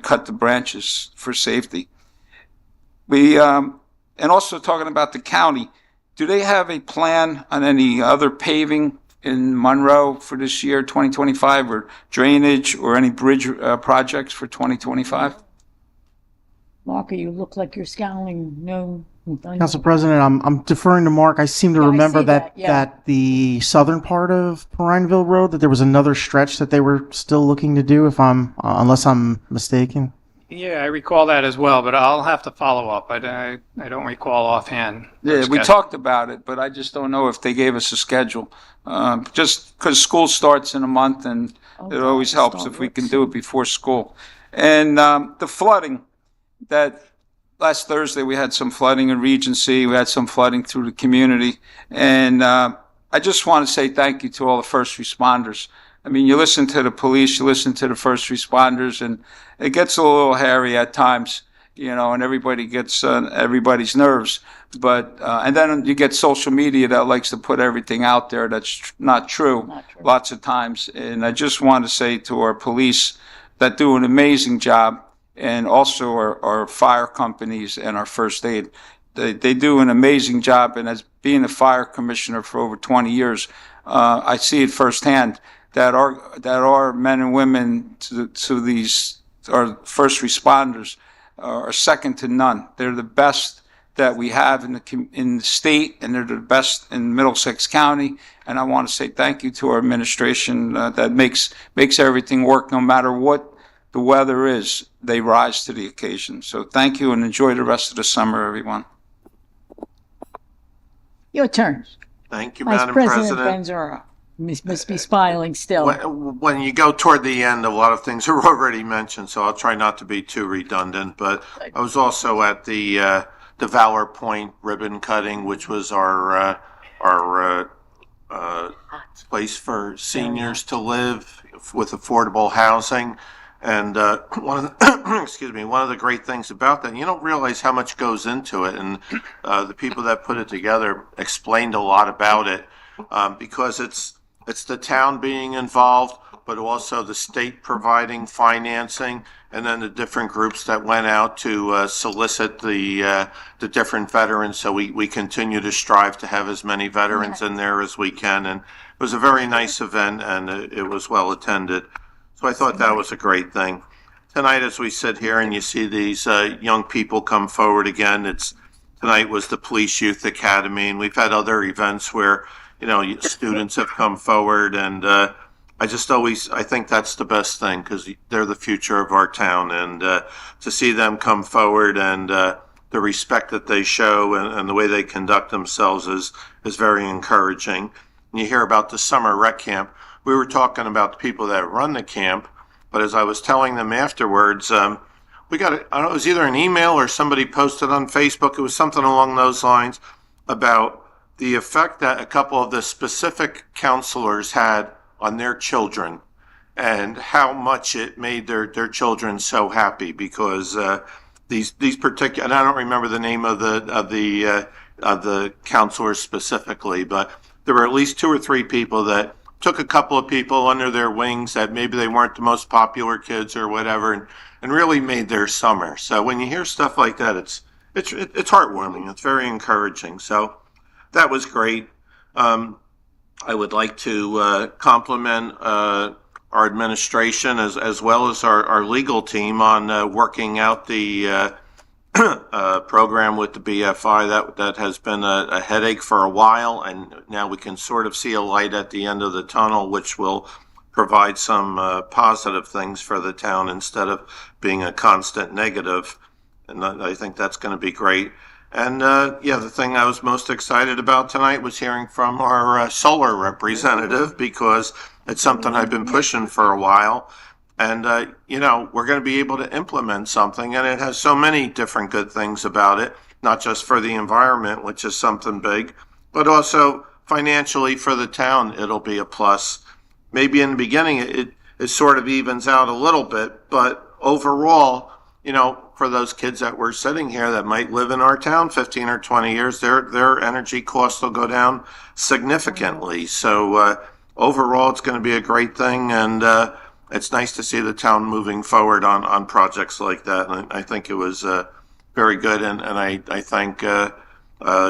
F: cut the branches for safety. And also talking about the county, do they have a plan on any other paving in Monroe for this year, 2025, or drainage or any bridge projects for 2025?
A: Walker, you look like you're scowling. No.
K: Council President, I'm deferring to Mark. I seem to
A: Yeah, I
K: remember
A: see
K: that,
A: yeah.
K: that the southern part of Prineville Road, that there was another stretch that they were still looking to do, unless I'm mistaken.
R: Yeah, I recall that as well, but I'll have to follow up. I don't recall offhand.
F: Yeah, we talked about it, but I just don't know if they gave us a schedule. Just because school starts in a month, and it always helps if we can do it before school. And the flooding, that last Thursday we had some flooding in Regency, we had some flooding through the community, and I just want to say thank you to all the first responders. I mean, you listen to the police, you listen to the first responders, and it gets a little hairy at times, you know, and everybody gets everybody's nerves. But and then you get social media that likes to put everything out there that's not true lots of times. And I just want to say to our police that do an amazing job, and also our fire companies and our first aid. They do an amazing job. And as being a fire commissioner for over 20 years, I see it firsthand that our men and women to these our first responders are second to none. They're the best that we have in the state, and they're the best in Middlesex County. And I want to say thank you to our administration that makes everything work no matter what the weather is. They rise to the occasion. So thank you, and enjoy the rest of the summer, everyone.
A: Your turn.
N: Thank you,
A: Vice
N: Madam
A: President
N: President.
A: Benzora must be smiling still.
N: When you go toward the end, a lot of things are already mentioned, so I'll try not to be too redundant. But I was also at the Valor Point ribbon cutting, which was our place for seniors to live with affordable housing. And one of the, one of the great things about that, you don't realize how much goes into it. And the people that put it together explained a lot about it, because it's the town being involved, but also the state providing financing, and then the different groups that went out to solicit the different veterans. So we continue to strive to have as many veterans in there as we can. And it was a very nice event, and it was well attended. So I thought that was a great thing. Tonight, as we sit here and you see these young people come forward again, tonight was the Police Youth Academy, and we've had other events where, students have come forward, and I think that's the best thing, because they're the future of our town, and to see them come forward and the respect that they show and the way they conduct themselves is very encouraging. And you hear about the summer rec camp. We were talking about the people that run the camp, but as I was telling them afterwards, we got I don't know, it was either an email or somebody posted on Facebook. It was something along those lines about the effect that a couple of the specific counselors had on their children, and how much it made their children so happy, because these particular, and I don't remember the name of the counselors specifically, but there were at least 2 or 3 people that took a couple of people under their wings that maybe they weren't the most popular kids or whatever, and really made their summer. So when you hear stuff like that, it's heartwarming. It's very encouraging. So that was great. I would like to compliment our administration as well as our legal team on working out the program with the BFI. That has been a headache for a while, and now we can sort of see a light at the end of the tunnel, which will provide some positive things for the town instead of being a constant negative. And I think that's going to be great. And the thing I was most excited about tonight was hearing from our solar representative, because it's something I've been pushing for a while. And, we're going to be able to implement something, and it has so many different good things about it, not just for the environment, which is something big, but also financially for the town. It'll be a plus. Maybe in the beginning it sort of evens out a little bit, but overall, for those kids that were sitting here that might live in our town 15 or 20 years, their energy costs will go down significantly. So overall, it's going to be a great thing, and it's nice to see the town moving forward on projects like that. And I think it was very good, and I thank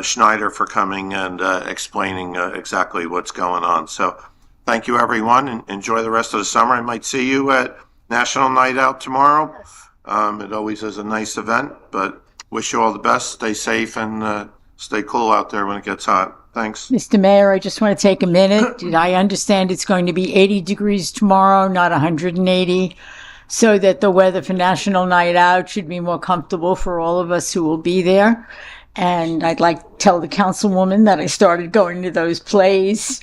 N: Schneider for coming and explaining exactly what's going on. So thank you, everyone, and enjoy the rest of the summer. I might see you at National Night Out tomorrow. It always is a nice event, but wish you all the best. Stay safe and stay cool out there when it gets hot. Thanks.
A: Mr. Mayor, I just want to take a minute. Did I understand it's going to be 80 degrees tomorrow, not 180, so that the weather for National Night Out should be more comfortable for all of us who will be there. And I'd like to tell the councilwoman that I started going to those plays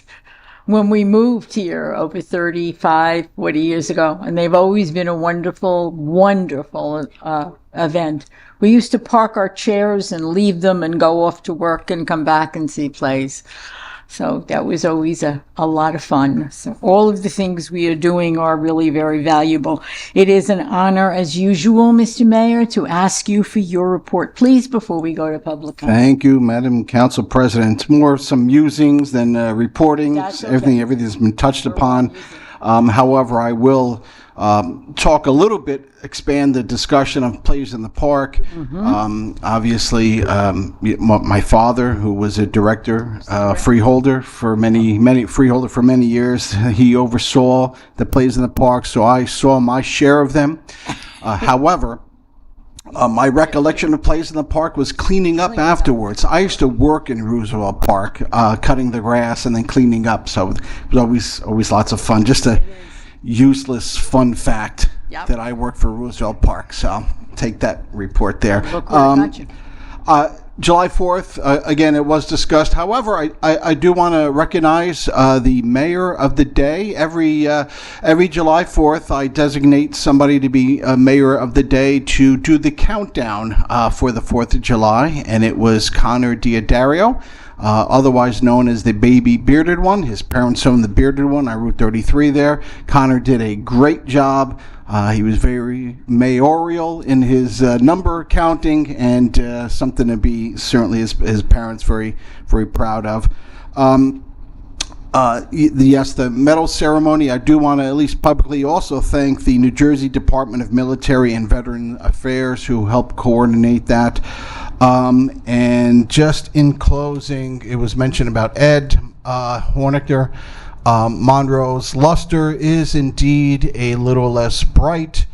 A: when we moved here over 35, 40 years ago. And they've always been a wonderful, wonderful event. We used to park our chairs and leave them and go off to work and come back and see plays. So that was always a lot of fun. So all of the things we are doing are really very valuable. It is an honor, as usual, Mr. Mayor, to ask you for your report, please, before we go to public comment.
D: Thank you, Madam Council President. More some musings than reporting.
A: That's okay.
D: Everything's been touched upon. However, I will talk a little bit, expand the discussion of plays in the park. Obviously, my father, who was a director, freeholder for many years, he oversaw the plays in the park, so I saw my share of them. However, my recollection of plays in the park was cleaning up afterwards. I used to work in Roosevelt Park, cutting the grass and then cleaning up, so it was always lots of fun. Just a useless fun fact that I work for Roosevelt Park, so take that report there. July 4th, again, it was discussed. However, I do want to recognize the mayor of the day. Every July 4th, I designate somebody to be mayor of the day to do the countdown for the 4th of July, and it was Connor Diodario, otherwise known as the baby bearded one. His parents owned the bearded one on Route 33 there. Connor did a great job. He was very mayoral in his number counting, and something to be certainly his parents very, very proud of. Yes, the medal ceremony, I do want to at least publicly also thank the New Jersey Department of Military and Veteran Affairs who helped coordinate that. And just in closing, it was mentioned about Ed Hornicker. Monroe's luster is indeed a little less bright.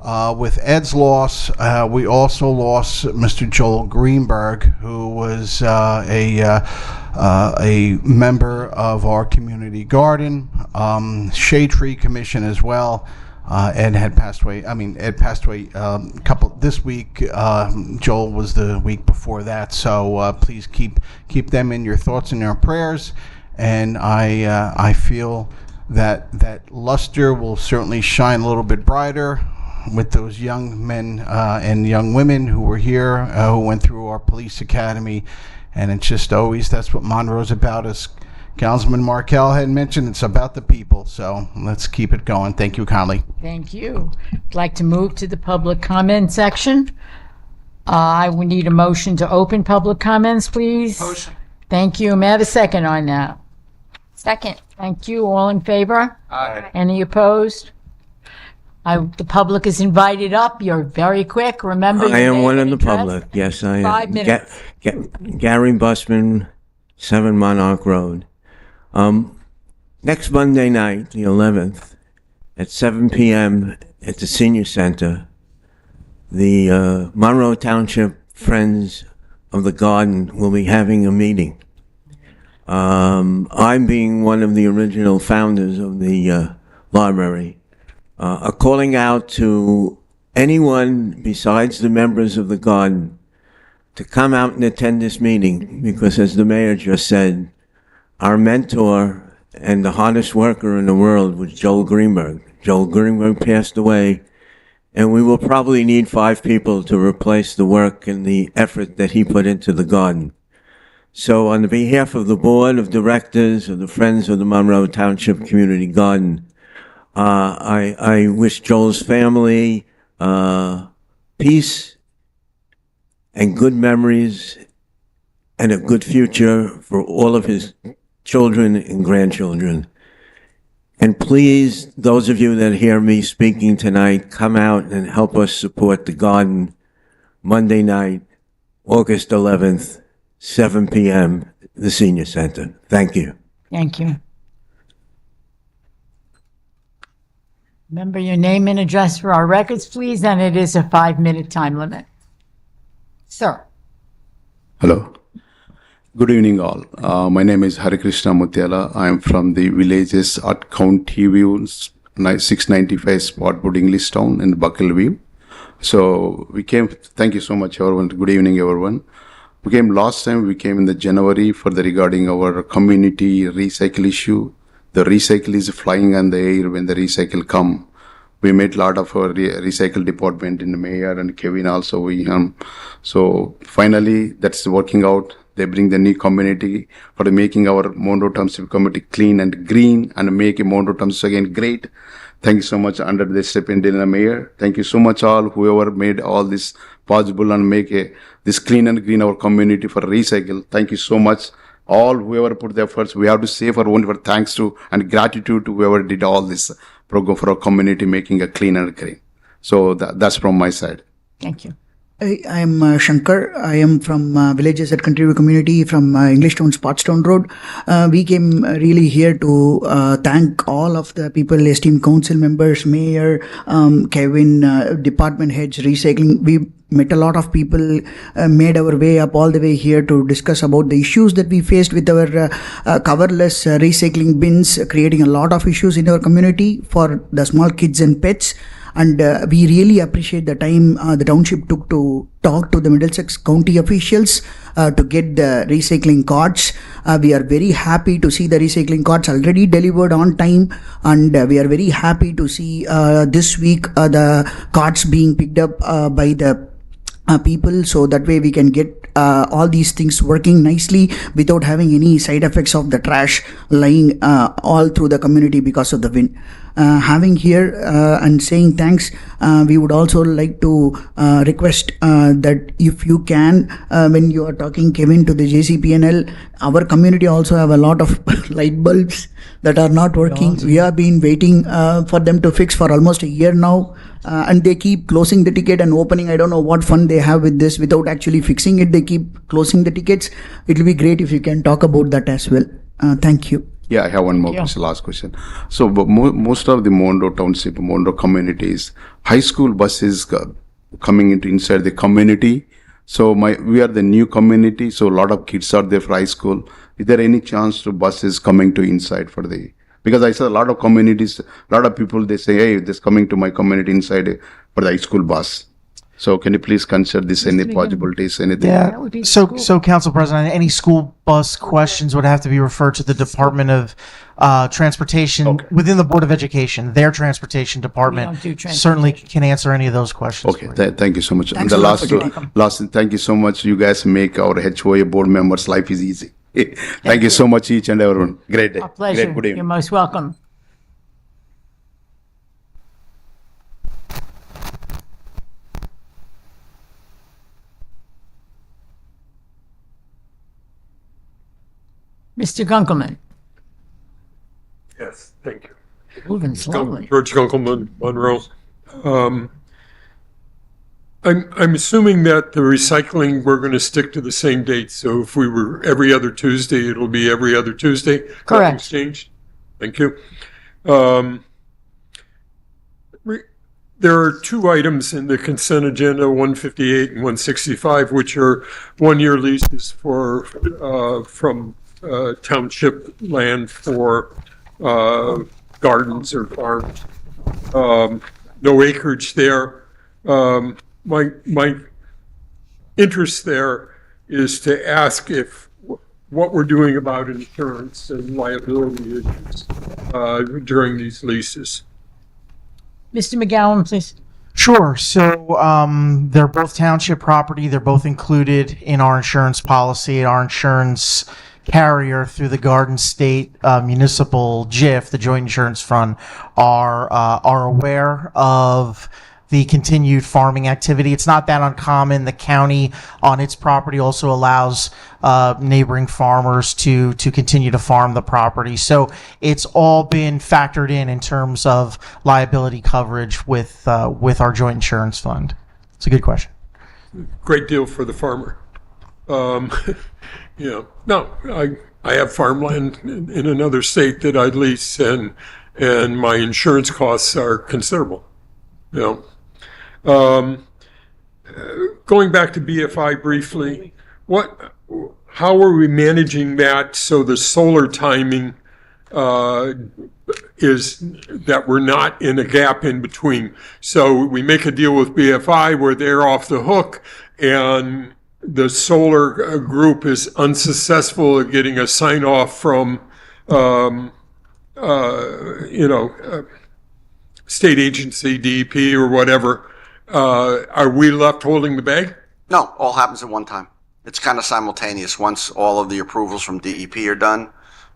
D: With Ed's loss, we also lost Mr. Joel Greenberg, who was a member of our community garden, Shade Tree Commission as well. Ed had passed away. Ed passed away this week. Joel was the week before that. So please keep them in your thoughts and your prayers. And I feel that luster will certainly shine a little bit brighter with those young men and young women who were here, who went through our police academy. And it's just always, that's what Monroe's about, as Councilman Markell had mentioned. It's about the people. So let's keep it going. Thank you, Conley.
A: Thank you. I'd like to move to the public comment section. I would need a motion to open public comments, please.
G: Motion.
A: Thank you. May I have a second on that?
Q: Second.
A: Thank you. All in favor?
G: Aye.
A: Any opposed? The public is invited up. You're very quick. Remember,
H: I am one in the
A: address.
H: public. Yes, I am.
A: 5 minutes.
H: Gary Busman, 7 Monarch Road. Next Monday night, the 11th, at 7 p.m. at the Senior Center, the Monroe Township Friends of the Garden will be having a meeting. I'm being one of the original founders of the library, calling out to anyone besides the members of the garden to come out and attend this meeting, because as the mayor just said, our mentor and the hardest worker in the world was Joel Greenberg. Joel Greenberg passed away, and we will probably need 5 people to replace the work and the effort that he put into the garden. So on behalf of the board of directors of the Friends of the Monroe Township Community Garden, I wish Joel's family peace and good memories and a good future for all of his children and grandchildren. And please, those of you that hear me speaking tonight, come out and help us support the garden Monday night, August 11th, 7 p.m., the Senior Center. Thank you.
A: Thank you. Remember your name and address for our records, please, and it is a 5-minute time limit. Sir.
S: Hello. Good evening, all. My name is Hari Krishna Mutiala. I am from the villages at County View, 695 Spotwood English Town in Buckleview. So we came, thank you so much, everyone. Good evening, everyone. We came last time, we came in the January for the regarding our community recycle issue. The recycle is flying on the air when the recycle come. We met a lot of our recycle department in the mayor and Kevin also. So finally, that's working out. They bring the new community for making our Monroe Township community clean and green and make Monroe Township again great. Thank you so much under the stipend in the mayor. Thank you so much all whoever made all this possible and make this clean and green our community for recycle. Thank you so much. All whoever put the efforts, we have to say for only for thanks to and gratitude to whoever did all this program for our community making a clean and green. So that's from my side.
A: Thank you.
T: I am Shankar. I am from villages at Country View community from English Town, Spottstown Road. We came really here to thank all of the people, esteemed council members, mayor, Kevin, department heads, recycling. We met a lot of people, made our way up all the way here to discuss about the issues that we faced with our coverless recycling bins, creating a lot of issues in our community for the small kids and pets. And we really appreciate the time the township took to talk to the Middlesex County officials to get the recycling cards. We are very happy to see the recycling cards already delivered on time, and we are very happy to see this week the cards being picked up by the people, so that way we can get all these things working nicely without having any side effects of the trash lying all through the community because of the wind. Having here and saying thanks, we would also like to request that if you can, when you are talking, Kevin, to the JCPNL, our community also have a lot of light bulbs that are not working. We have been waiting for them to fix for almost a year now. And they keep closing the ticket and opening. I don't know what fun they have with this without actually fixing it. They keep closing the tickets. It will be great if you can talk about that as well. Thank you.
S: Yeah, I have one more question, last question. So but most of the Monroe Township, Monroe communities, high school buses coming into inside the community. So we are the new community. So a lot of kids are there for high school. Is there any chance to buses coming to inside for the? Because I saw a lot of communities, a lot of people, they say, hey, this coming to my community inside for the high school bus. So can you please consider this, any possibilities, anything?
K: Yeah. So Council President, any school bus questions would have to be referred to the Department of Transportation within the Board of Education. Their transportation department certainly can answer any of those questions.
S: Okay, thank you so much. And the last thing, thank you so much. You guys make our HOA board members' life is easy. Thank you so much, each and everyone. Great day.
A: Our pleasure.
S: Great, good evening.
A: You're most welcome. Mr. Gunkelman.
I: Yes, thank you.
A: Moving slowly.
I: George Gunkelman, Monroe. I'm assuming that the recycling, we're going to stick to the same date. So if we were every other Tuesday, it'll be every other Tuesday.
A: Correct.
I: Nothing's changed. Thank you. There are two items in the consent agenda, 158 and 165, which are one-year leases for from township land for gardens or farms. No acreage there. My interest there is to ask if what we're doing about insurance and liability issues during these leases.
A: Mr. McGowan, please.
K: Sure. So they're both township property. They're both included in our insurance policy. Our insurance carrier through the Garden State Municipal JIF, the Joint Insurance Fund, are aware of the continued farming activity. It's not that uncommon. The county on its property also allows neighboring farmers to continue to farm the property. So it's all been factored in terms of liability coverage with our joint insurance fund. It's a good question.
I: Great deal for the farmer. No, I have farmland in another state that I lease, and and my insurance costs are considerable. You know, going back to BFI briefly, how are we managing that so the solar timing is that we're not in a gap in between? So we make a deal with BFI where they're off the hook, and the solar group is unsuccessful at getting a sign off from, state agency, DEP or whatever. Are we left holding the bag?
J: No, all happens at one time. It's kind of simultaneous. Once all of the approvals from DEP are done,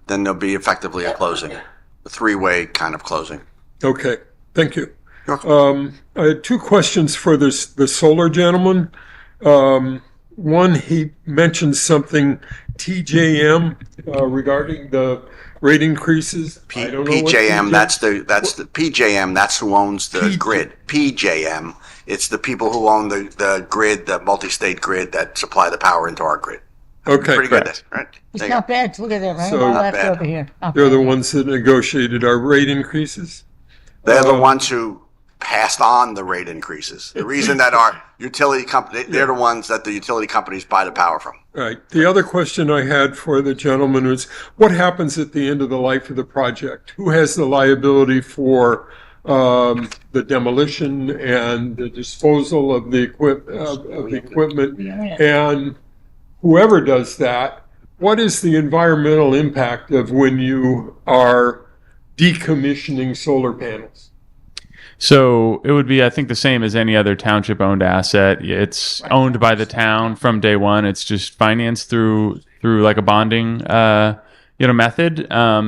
J: then there'll be effectively a closing, a three-way kind of closing.
I: Okay, thank you. I had two questions for the solar gentleman. One, he mentioned something TJM regarding the rate increases.
J: PJM, that's the PJM, that's who owns the grid. PJM, it's the people who own the grid, the multi-state grid that supply the power into our grid.
I: Okay,
J: pretty good, right?
A: It's not bad. Look at that, right?
I: So-
A: All
I: Not
A: left
J: bad.
A: over here. Not
I: They're
A: bad.
I: the ones that negotiated our rate increases.
J: They're the ones who passed on the rate increases. The reason that our utility company, they're the ones that the utility companies buy the power from.
I: Right. The other question I had for the gentleman was, what happens at the end of the life of the project? Who has the liability for the demolition and the disposal of the equipment? And whoever does that, what is the environmental impact of when you are decommissioning solar panels?
O: So it would be, I think, the same as any other township-owned asset. It's owned by the town from day one. It's just financed through like a bonding, method.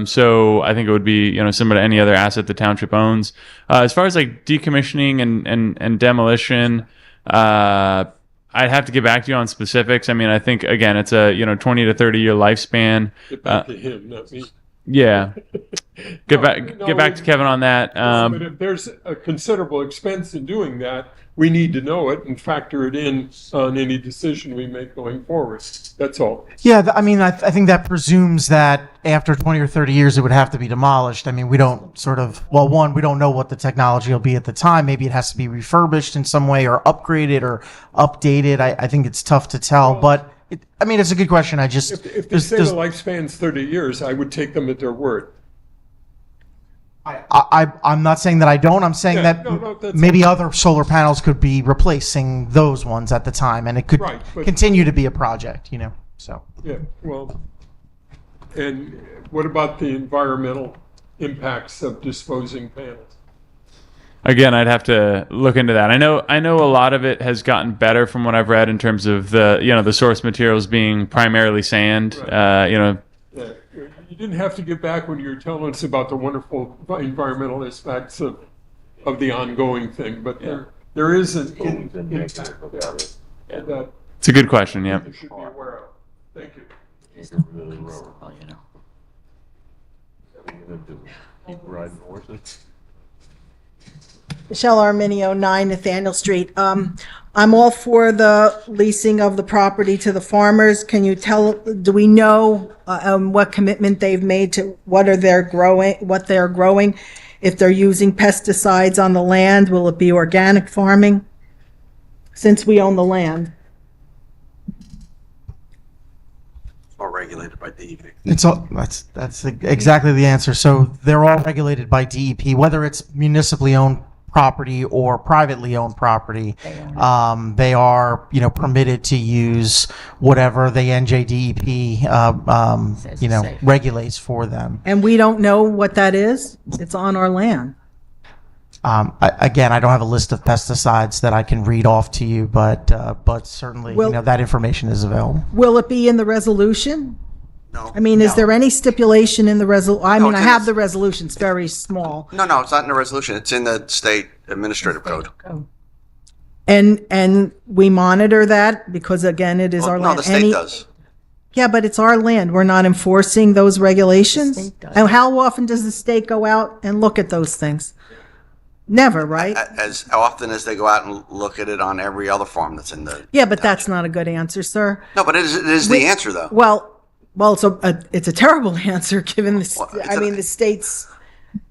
O: So I think it would be, similar to any other asset the township owns. As far as like decommissioning and demolition, I'd have to get back to you on specifics. I mean, I think again, it's a 20 to 30 year lifespan.
I: Get back to him, not me.
O: Yeah. Get back to Kevin on that.
I: But if there's a considerable expense in doing that, we need to know it and factor it in on any decision we make going forward. That's all.
K: Yeah, I mean, I think that presumes that after 20 or 30 years, it would have to be demolished. I mean, we don't we don't know what the technology will be at the time. Maybe it has to be refurbished in some way or upgraded or updated. I think it's tough to tell, but it's a good question. I just,
I: If they say the lifespan's 30 years, I would take them at their word.
K: I'm not saying that I don't. I'm saying
I: Yeah,
K: that
I: no, that's
K: maybe other solar panels could be replacing those ones at the time, and it could
I: Right, but-
K: continue to be a project, so.
I: Yeah, well, and what about the environmental impacts of disposing panels?
O: Again, I'd have to look into that. I know a lot of it has gotten better from what I've read in terms of the source materials being primarily sand.
I: Yeah, you didn't have to get back when you were telling us about the wonderful environmental aspects of the ongoing thing, but there is an impact there that
O: It's a good question. Yeah.
I: you should be aware of. Thank you.
M: Michelle Arminio, 9 Nathaniel Street. I'm all for the leasing of the property to the farmers. Can you do we know what commitment they've made to what they're growing? If they're using pesticides on the land, will it be organic farming? Since we own the land.
J: All regulated by DEP.
K: That's exactly the answer. So they're all regulated by DEP, whether it's municipally owned property or privately owned property. They are, permitted to use whatever the NJDEP, regulates for them.
M: And we don't know what that is? It's on our land.
K: Again, I don't have a list of pesticides that I can read off to you, but certainly, that information is available.
M: Will it be in the resolution? No. I mean, is there any stipulation in the I have the resolution, it's very small.
J: No, it's not in the resolution. It's in the state administrative code.
M: And we monitor that because again, it is our land.
J: No, the state does.
M: Yeah, but it's our land. We're not enforcing those regulations. And how often does the state go out and look at those things? Never, right?
J: As often as they go out and look at it on every other farm that's in the.
M: Yeah, but that's not a good answer, sir.
J: No, but it is the answer though.
M: Well, it's a terrible answer given the state's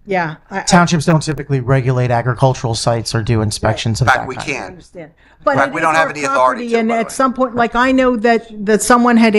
M: Yeah.
K: Townships don't typically regulate agricultural sites or do inspections of
J: In fact,
K: that
J: we
K: kind.
J: can't.
M: Understand. But
J: Right,
M: it
J: we
M: is
J: don't have
M: our
J: any authority
M: property,
J: to,
M: and
J: by the
M: at some point, like I know that someone had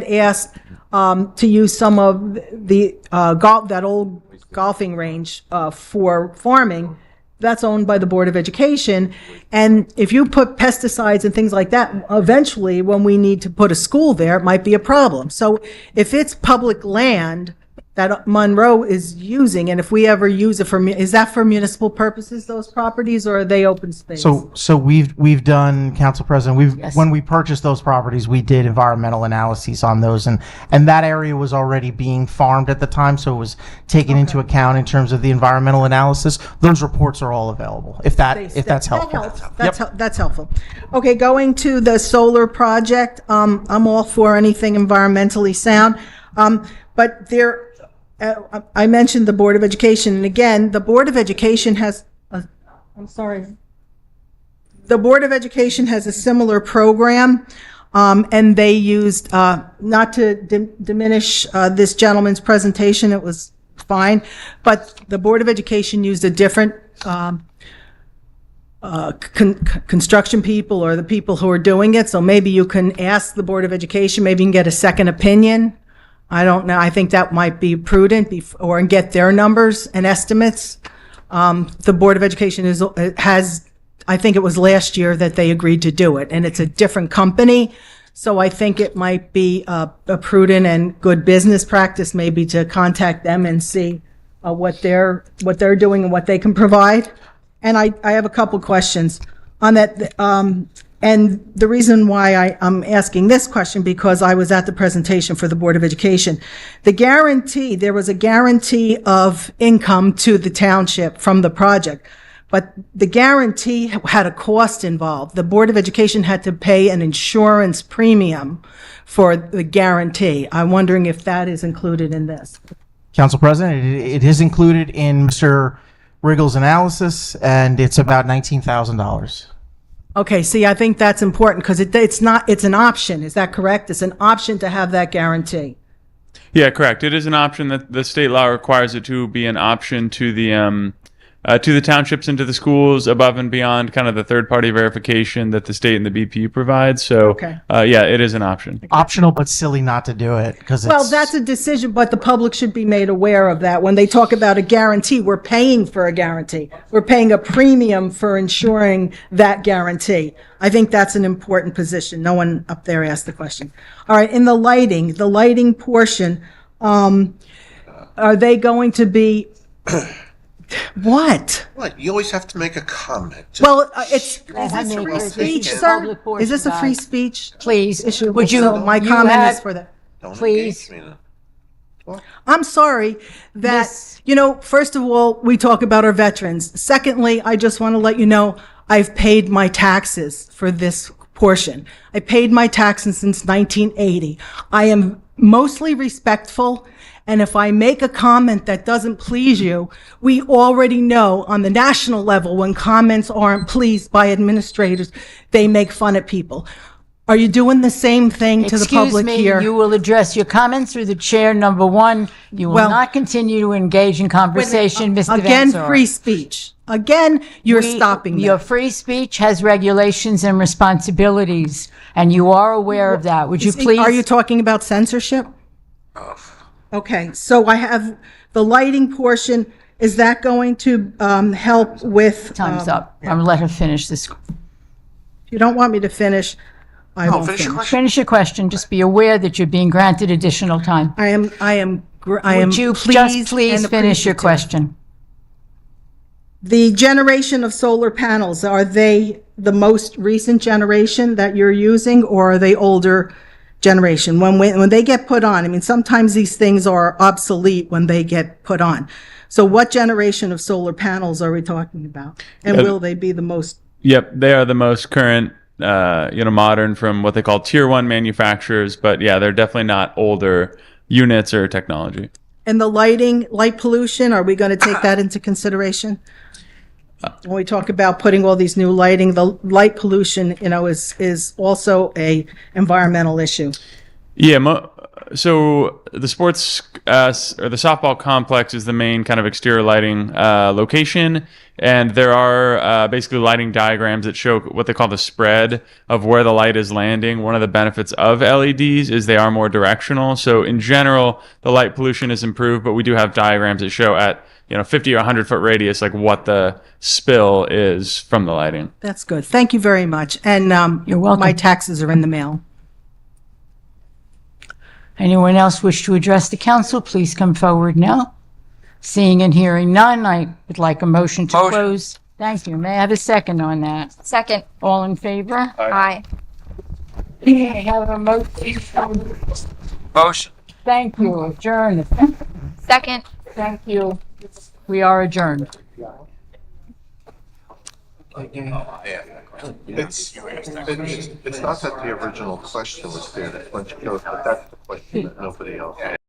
M: asked to use some of the that old golfing range for farming. That's owned by the Board of Education, and if you put pesticides and things like that, eventually, when we need to put a school there, it might be a problem. So if it's public land that Monroe is using, and if we ever use it is that for municipal purposes, those properties, or are they open space?
K: So we've done, Council President, when we purchased those properties, we did environmental analyses on those, and that area was already being farmed at the time, so it was taken into account in terms of the environmental analysis. Those reports are all available, if that's helpful.
M: That's helpful. Okay, going to the solar project, I'm all for anything environmentally sound, but there, I mentioned the Board of Education, and again, the Board of Education has, the Board of Education has a similar program, and they used, not to diminish this gentleman's presentation, it was fine, but the Board of Education used a different construction people or the people who are doing it, so maybe you can ask the Board of Education, maybe you can get a second opinion. I don't know. I think that might be prudent and get their numbers and estimates. The Board of Education has, I think it was last year that they agreed to do it, and it's a different company. So I think it might be a prudent and good business practice maybe to contact them and see what they're doing and what they can provide. And I have a couple questions on that. And the reason why I'm asking this question, because I was at the presentation for the Board of Education. There was a guarantee of income to the township from the project, but the guarantee had a cost involved. The Board of Education had to pay an insurance premium for the guarantee. I'm wondering if that is included in this.
K: Council President, it is included in Mr. Riggle's analysis, and it's about $19,000.
M: Okay, see, I think that's important because it's an option. Is that correct? It's an option to have that guarantee.
O: Yeah, correct. It is an option that the state law requires it to be an option to the townships and to the schools above and beyond kind of the third-party verification that the state and the BPU provides. So, yeah, it is an option.
K: Optional, but silly not to do it because
M: that's a decision, but the public should be made aware of that. When they talk about a guarantee, we're paying for a guarantee. We're paying a premium for ensuring that guarantee. I think that's an important position. No one up there asked the question. All right, in the lighting portion, are they going to be... What?
N: What? You always have to make a comment.
M: Well, is this free speech, sir? Is this a free speech?
A: Please,
M: issue?
A: would you?
M: So my comment is for that.
A: Please.
M: I'm sorry that, first of all, we talk about our veterans. Secondly, I just want to let you know I've paid my taxes for this portion. I paid my taxes since 1980. I am mostly respectful. And if I make a comment that doesn't please you, we already know on the national level when comments aren't pleased by administrators, they make fun of people. Are you doing the same thing to the public here?
A: Excuse me, you will address your comments through the chair, number one. You will not continue to engage in conversation, Mr.
M: Again,
A: Vansor.
M: free speech. Again, you're stopping that.
A: Your free speech has regulations and responsibilities, and you are aware of that. Would you please?
M: Are you talking about censorship? Okay, so I have the lighting portion. Is that going to help with?
A: Time's up. I'm gonna let her finish this.
M: If you don't want me to finish, I won't finish.
A: Finish your question. Just be aware that you're being granted additional time.
M: I am.
A: Would you just please finish your question?
M: The generation of solar panels, are they the most recent generation that you're using, or are they older generation? When they get put on, I mean, sometimes these things are obsolete when they get put on. So what generation of solar panels are we talking about? And will they be the most?
O: Yep, they are the most current, modern from what they call tier one manufacturers. But yeah, they're definitely not older units or technology.
M: And the light pollution, are we going to take that into consideration? When we talk about putting all these new lighting, the light pollution, is also a environmental issue.
O: Yeah, So the sports or the softball complex is the main kind of exterior lighting location, and there are basically lighting diagrams that show what they call the spread of where the light is landing. One of the benefits of LEDs is they are more directional. So in general, the light pollution is improved, but we do have diagrams that show at 50 or 100 foot radius like what the spill is from the lighting.
M: That's good. Thank you very much. And
A: You're welcome.
M: my taxes are in the mail.
A: Anyone else wish to address the council? Please come forward now. Seeing and hearing none, I would like a motion to close. Thank you. May I have a second on that?
Q: Second.
A: All in favor?
Q: Aye.
A: May I have a motion?
F: Motion.
A: Thank you. Adjourn.
Q: Second.
A: Thank you. We are adjourned.
N: It's not that the original question was there, that French code, but that's the question that nobody else asked.